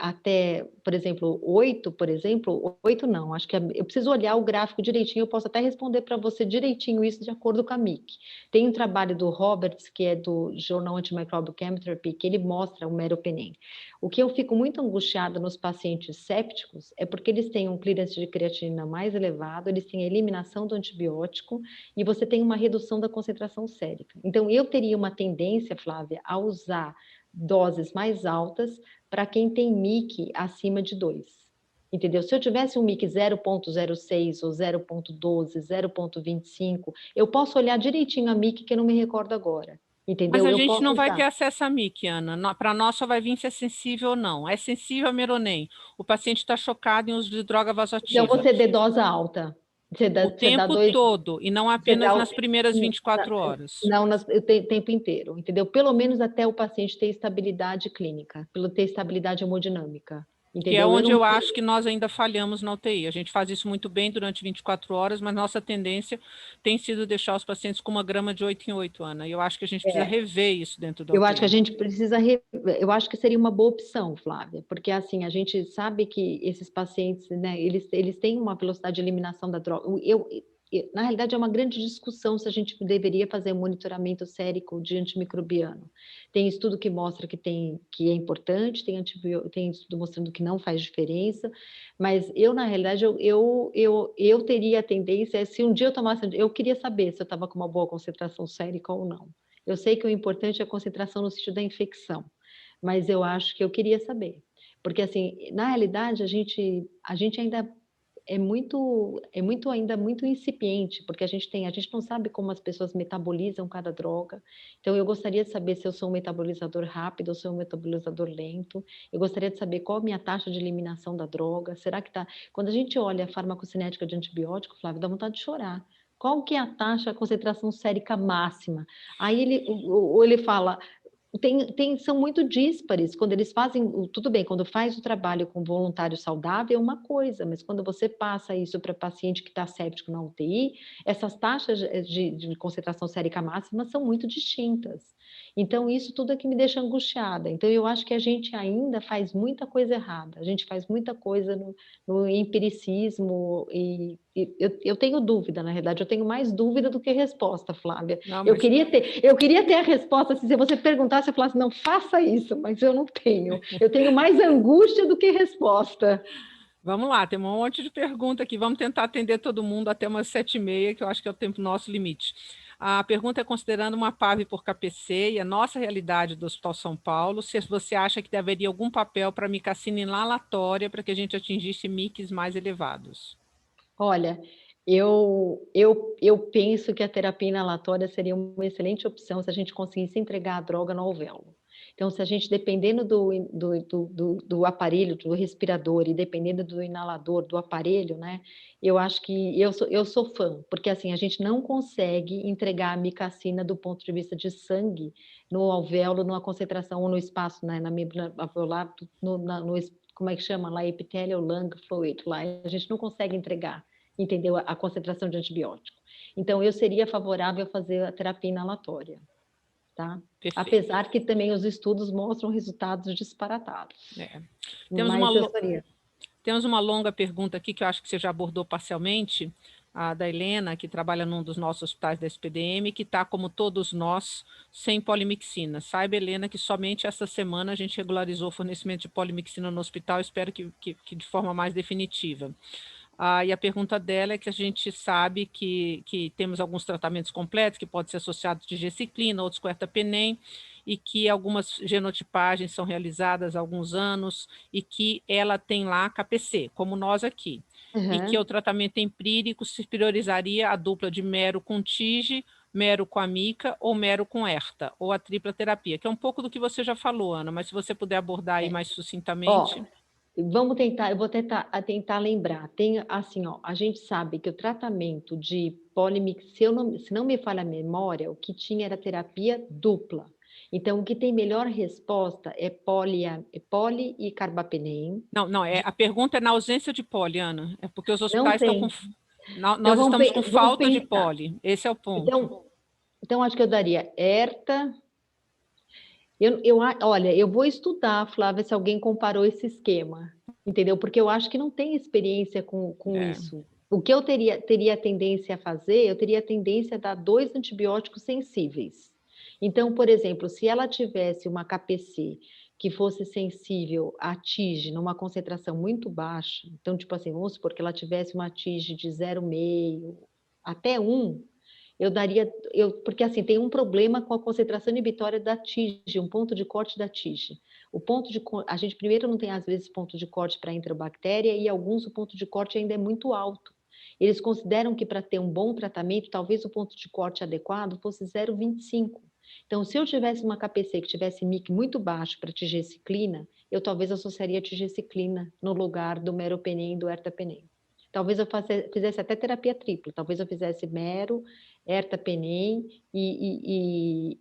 Speaker 2: por exemplo, 8, por exemplo, 8 não, acho que eu preciso olhar o gráfico direitinho, eu posso até responder para você direitinho isso de acordo com a MIC. Tem um trabalho do Roberts, que é do Journal Antimicrobial Chemotherapy, que ele mostra o meropenem. O que eu fico muito angustiada nos pacientes sépticos é porque eles têm um clearance de creatinina mais elevado, eles têm a eliminação do antibiótico e você tem uma redução da concentração sérica. Então, eu teria uma tendência, Flávia, a usar doses mais altas para quem tem MIC acima de 2. Entendeu? Se eu tivesse um MIC 0,06 ou 0,12, 0,25, eu posso olhar direitinho a MIC que eu não me recordo agora.
Speaker 1: Mas
Speaker 2: Entendeu?
Speaker 1: a
Speaker 2: Eu
Speaker 1: gente
Speaker 2: posso
Speaker 1: não vai ter
Speaker 2: usar.
Speaker 1: acesso a MIC, Ana. Para nós só vai vir se é sensível ou não. É sensível a Meronem. O paciente está chocado em uso de droga
Speaker 2: Então,
Speaker 1: vasoativa.
Speaker 2: você dê dose alta.
Speaker 1: O
Speaker 2: Você dá
Speaker 1: tempo
Speaker 2: dois.
Speaker 1: todo, e não
Speaker 2: Você
Speaker 1: apenas
Speaker 2: dá
Speaker 1: nas primeiras 24 horas.
Speaker 2: não, o tempo inteiro, entendeu? Pelo menos até o paciente ter estabilidade clínica, pelo ter estabilidade hemodinâmica,
Speaker 1: Que é
Speaker 2: entendeu? Eu
Speaker 1: onde
Speaker 2: não.
Speaker 1: eu acho que nós ainda falhamos na UTI. A gente faz isso muito bem durante 24 horas, mas nossa tendência tem sido deixar os pacientes com 1 grama de 8 em 8, Ana. E eu acho que a gente precisa
Speaker 2: É,
Speaker 1: rever isso dentro da
Speaker 2: eu acho que a
Speaker 1: UTI.
Speaker 2: gente precisa, eu acho que seria uma boa opção, Flávia, porque assim, a gente sabe que esses pacientes, né, eles têm uma velocidade de eliminação da droga. na realidade, é uma grande discussão se a gente deveria fazer um monitoramento sérico de antimicrobiano. Tem estudo que mostra que é importante, tem estudo mostrando que não faz diferença, mas eu, na realidade, eu teria a tendência, se um dia eu tomasse, eu queria saber se eu estava com uma boa concentração sérica ou não. Eu sei que o importante é a concentração no sítio da infecção, mas eu acho que eu queria saber. Porque, assim, na realidade, a gente ainda ainda muito incipiente, porque a gente não sabe como as pessoas metabolizam cada droga. Então, eu gostaria de saber se eu sou um metabolizador rápido ou se eu sou um metabolizador lento. Eu gostaria de saber qual a minha taxa de eliminação da droga. Será que tá... Quando a gente olha a farmacocinética de antibiótico, Flávio, dá vontade de chorar. Qual que é a taxa, a concentração sérica máxima? Aí ele fala, são muito díspares. Quando eles fazem, tudo bem, quando faz o trabalho com voluntário saudável é uma coisa, mas quando você passa isso para paciente que está séptico na UTI, essas taxas de concentração sérica máxima são muito distintas. Então, isso tudo é que me deixa angustiada. Então, eu acho que a gente ainda faz muita coisa errada, a gente faz muita coisa no empiricismo, eu tenho dúvida, na verdade, eu tenho mais dúvida do que resposta, Flávia.
Speaker 1: Não,
Speaker 2: Eu
Speaker 1: mas
Speaker 2: queria ter a resposta, se você perguntasse, eu falasse, não, faça isso, mas eu não tenho. Eu tenho mais angústia do que resposta.
Speaker 1: vamos lá, tem um monte de pergunta aqui. Vamos tentar atender todo mundo até umas 7h30, que eu acho que é o tempo nosso limite. A pergunta é considerando uma PAV por KPC e a nossa realidade do Hospital São Paulo, se você acha que haveria algum papel para micacina inalatória para que a gente atingisse mics mais elevados.
Speaker 2: Olha, eu penso que a terapia inalatória seria uma excelente opção se a gente conseguisse entregar a droga no alvéolo. Então, se a gente, dependendo do aparelho, do respirador e dependendo do inalador, do aparelho, né? Eu acho que eu sou fã, porque assim, a gente não consegue entregar a micacina do ponto de vista de sangue no alvéolo, numa concentração ou no espaço, né, na membrana alveolar, como é que chama lá? Epithelial lung fluid, lá a gente não consegue entregar, entendeu? A concentração de antibiótico. Então, eu seria favorável a fazer a terapia inalatória, tá?
Speaker 1: Perfeito.
Speaker 2: Apesar que também os estudos mostram resultados disparatados.
Speaker 1: É. Temos uma,
Speaker 2: Mas eu faria.
Speaker 1: temos uma longa pergunta aqui que eu acho que você já abordou parcialmente, a da Helena, que trabalha num dos nossos hospitais da SPDM, que está, como todos nós, sem polimixina. Saiba, Helena, que somente essa semana a gente regularizou o fornecimento de polimixina no hospital, espero que de forma mais definitiva. E a pergunta dela é que a gente sabe que temos alguns tratamentos completos, que podem ser associados de G-ciclina, outros com ertapenem, e que algumas genotipagens são realizadas há alguns anos, e que ela tem lá KPC, como nós aqui. E que o tratamento empírico se priorizaria a dupla de mero com TIG, mero com amica ou mero com erta, ou a tripla terapia, que é um pouco do que você já falou, Ana, mas se você puder abordar aí mais
Speaker 2: Ó,
Speaker 1: sucintamente.
Speaker 2: vamos tentar, eu vou tentar lembrar. Tem assim, ó, a gente sabe que o tratamento de polimix, se não me falha a memória, o que tinha era terapia dupla. Então, o que tem melhor resposta é poli e carbapenem.
Speaker 1: Não, não, a pergunta é na ausência de poli, Ana. É porque os
Speaker 2: Não
Speaker 1: hospitais estão com.
Speaker 2: tem. Então,
Speaker 1: Nós estamos com
Speaker 2: vamos
Speaker 1: falta de
Speaker 2: pensar.
Speaker 1: poli. Esse é o ponto.
Speaker 2: Então, acho que eu daria Erta. Olha, eu vou estudar, Flávia, se alguém comparou esse esquema, entendeu? Porque eu acho que não tem experiência com
Speaker 1: É.
Speaker 2: isso. O que eu teria tendência a fazer, eu teria tendência a dar 2 antibióticos sensíveis. Então, por exemplo, se ela tivesse uma KPC que fosse sensível a TIG numa concentração muito baixa, então, tipo assim, vamos supor que ela tivesse uma TIG de 0,5 até 1, porque assim, tem um problema com a concentração inibitória da TIG, um ponto de corte da TIG. A gente primeiro não tem, às vezes, ponto de corte para enterobactéria e alguns o ponto de corte ainda é muito alto. Eles consideram que para ter um bom tratamento, talvez o ponto de corte adequado fosse 0,25. Então, se eu tivesse uma KPC que tivesse MIC muito baixo para tigecyclina, eu talvez associaria a tigecyclina no lugar do meropenem e do ertapenem. Talvez eu fizesse até terapia tripla, talvez eu fizesse mero, ertapenem e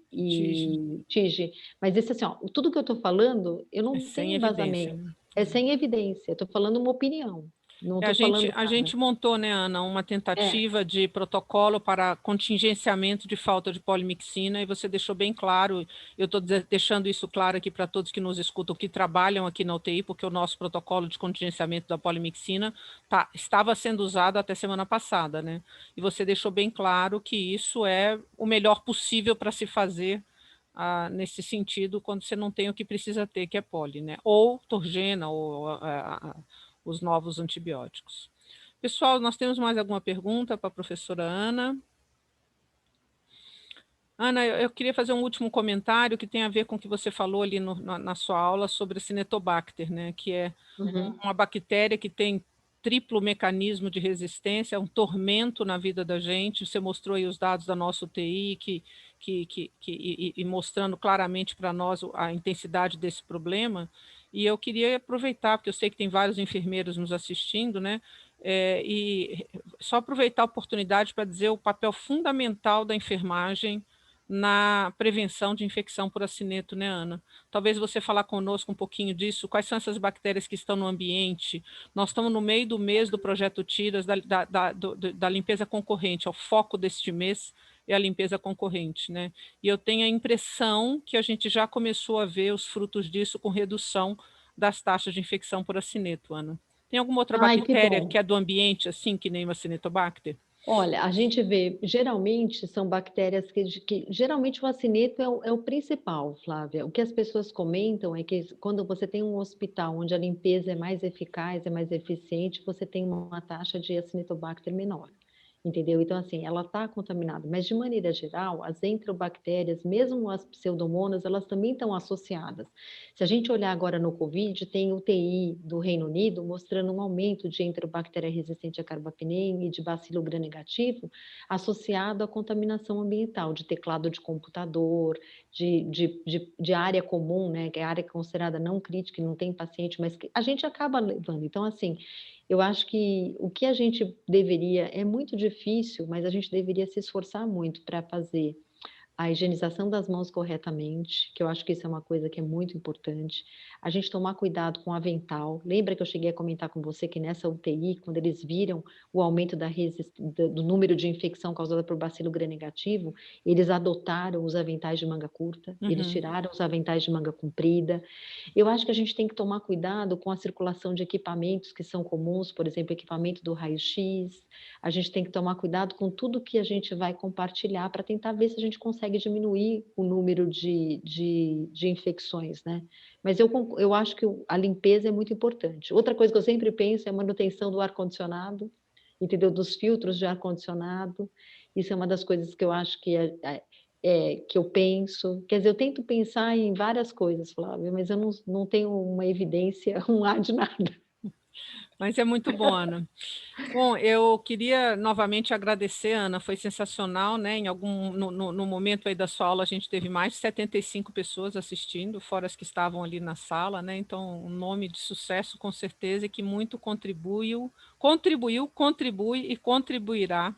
Speaker 2: TIG. Mas isso assim, ó, tudo que eu estou falando, eu
Speaker 1: É
Speaker 2: não
Speaker 1: sem
Speaker 2: tenho
Speaker 1: evidência,
Speaker 2: embasamento.
Speaker 1: né?
Speaker 2: É sem evidência, estou falando uma opinião. Não
Speaker 1: A
Speaker 2: estou
Speaker 1: gente,
Speaker 2: falando
Speaker 1: a
Speaker 2: nada.
Speaker 1: gente montou, né, Ana, uma
Speaker 2: É,
Speaker 1: tentativa de protocolo para contingenciamento de falta de polimixina, e você deixou bem claro, eu estou deixando isso claro aqui para todos que nos escutam, que trabalham aqui na UTI, porque o nosso protocolo de contingenciamento da polimixina estava sendo usado até semana passada, né? E você deixou bem claro que isso é o melhor possível para se fazer nesse sentido, quando você não tem o que precisa ter, que é poli, né? Ou Torgena, ou os novos antibióticos. Pessoal, nós temos mais alguma pergunta para a professora Ana? Ana, eu queria fazer um último comentário que tem a ver com o que você falou ali na sua aula sobre a Cinetobacter, né? Que é
Speaker 2: uhum.
Speaker 1: uma bactéria que tem triplo mecanismo de resistência, é um tormento na vida da gente. Você mostrou aí os dados da nossa UTI e mostrando claramente para nós a intensidade desse problema. E eu queria aproveitar, porque eu sei que tem vários enfermeiros nos assistindo, né? E só aproveitar a oportunidade para dizer o papel fundamental da enfermagem na prevenção de infecção por acineto, né, Ana? Talvez você falar conosco um pouquinho disso, quais são essas bactérias que estão no ambiente. Nós estamos no meio do mês do projeto Tiras, da limpeza concorrente, o foco deste mês é a limpeza concorrente, né? E eu tenho a impressão que a gente já começou a ver os frutos disso com redução das taxas de infecção por acineto, Ana. Tem alguma outra
Speaker 2: Ai, que
Speaker 1: bactéria que
Speaker 2: bom.
Speaker 1: é do ambiente, assim, que nem o Acinetobacter?
Speaker 2: Olha, a gente vê, geralmente são bactérias que geralmente o acineto é o principal, Flávia. O que as pessoas comentam é que quando você tem um hospital onde a limpeza é mais eficaz, é mais eficiente, você tem uma taxa de acinetobacter menor. Entendeu? Então, assim, ela está contaminada, mas de maneira geral, as enterobactérias, mesmo as pseudomonas, elas também estão associadas. Se a gente olhar agora no Covid, tem UTI do Reino Unido mostrando um aumento de enterobactéria resistente a carbapenem e de bacilo gram-negativo associado à contaminação ambiental, de teclado de computador, de área comum, né, que é a área considerada não crítica, que não tem paciente, mas que a gente acaba levando. Então, assim, eu acho que o que a gente deveria, é muito difícil, mas a gente deveria se esforçar muito para fazer a higienização das mãos corretamente, que eu acho que isso é uma coisa que é muito importante. A gente tomar cuidado com o avental. Lembra que eu cheguei a comentar com você que nessa UTI, quando eles viram o aumento do número de infecção causada por bacilo gram-negativo, eles adotaram os aventais de manga curta, eles
Speaker 1: Uhum.
Speaker 2: tiraram os aventais de manga comprida. Eu acho que a gente tem que tomar cuidado com a circulação de equipamentos que são comuns, por exemplo, equipamento do raio-x. A gente tem que tomar cuidado com tudo que a gente vai compartilhar para tentar ver se a gente consegue diminuir o número de infecções, né? Mas eu acho que a limpeza é muito importante. Outra coisa que eu sempre penso é a manutenção do ar-condicionado, entendeu? Dos filtros de ar-condicionado. Isso é uma das coisas que eu acho que eu penso. Quer dizer, eu tento pensar em várias coisas, Flávia, mas eu não tenho uma evidência, um ar de nada.
Speaker 1: Mas é muito bom, Ana. Bom, eu queria novamente agradecer, Ana, foi sensacional, né? No momento aí da sua aula, a gente teve mais de 75 pessoas assistindo, fora as que estavam ali na sala, né? Então, um nome de sucesso, com certeza, e que muito contribui e contribuirá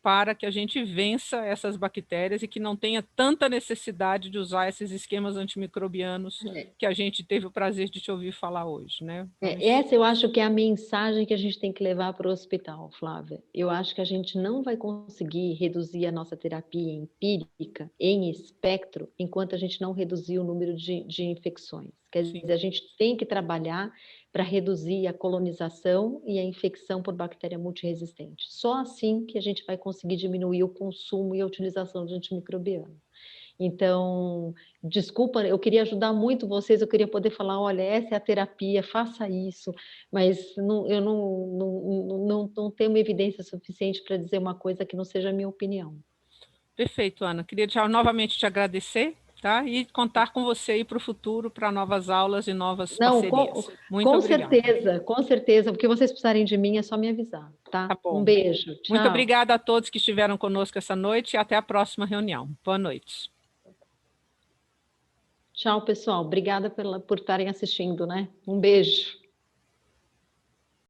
Speaker 1: para que a gente vença essas bactérias e que não tenha tanta necessidade de usar esses esquemas antimicrobianos que a gente teve o prazer de te ouvir falar hoje, né? Vamos.
Speaker 2: Essa eu acho que é a mensagem que a gente tem que levar para o hospital, Flávia. Eu acho que a gente não vai conseguir reduzir a nossa terapia empírica em espectro enquanto a gente não reduzir o número de infecções. Quer
Speaker 1: Sim.
Speaker 2: dizer, a gente tem que trabalhar para reduzir a colonização e a infecção por bactéria multiresistente. Só assim que a gente vai conseguir diminuir o consumo e a utilização de antimicrobiano. Então, desculpa, eu queria ajudar muito vocês, eu queria poder falar, olha, essa é a terapia, faça isso, mas eu não tenho uma evidência suficiente para dizer uma coisa que não seja a minha opinião.
Speaker 1: Perfeito, Ana. Queria novamente te agradecer, tá? E contar com você aí para o futuro, para novas aulas e novas
Speaker 2: Não,
Speaker 1: parcerias. Muito obrigada.
Speaker 2: com certeza, o que vocês precisarem de mim é só me avisar, tá?
Speaker 1: Tá
Speaker 2: Um
Speaker 1: bom.
Speaker 2: beijo,
Speaker 1: Muito
Speaker 2: tchau.
Speaker 1: obrigada a todos que estiveram conosco essa noite e até a próxima reunião. Boa noite.
Speaker 2: Tchau, pessoal. Obrigada por estarem assistindo, né? Um beijo.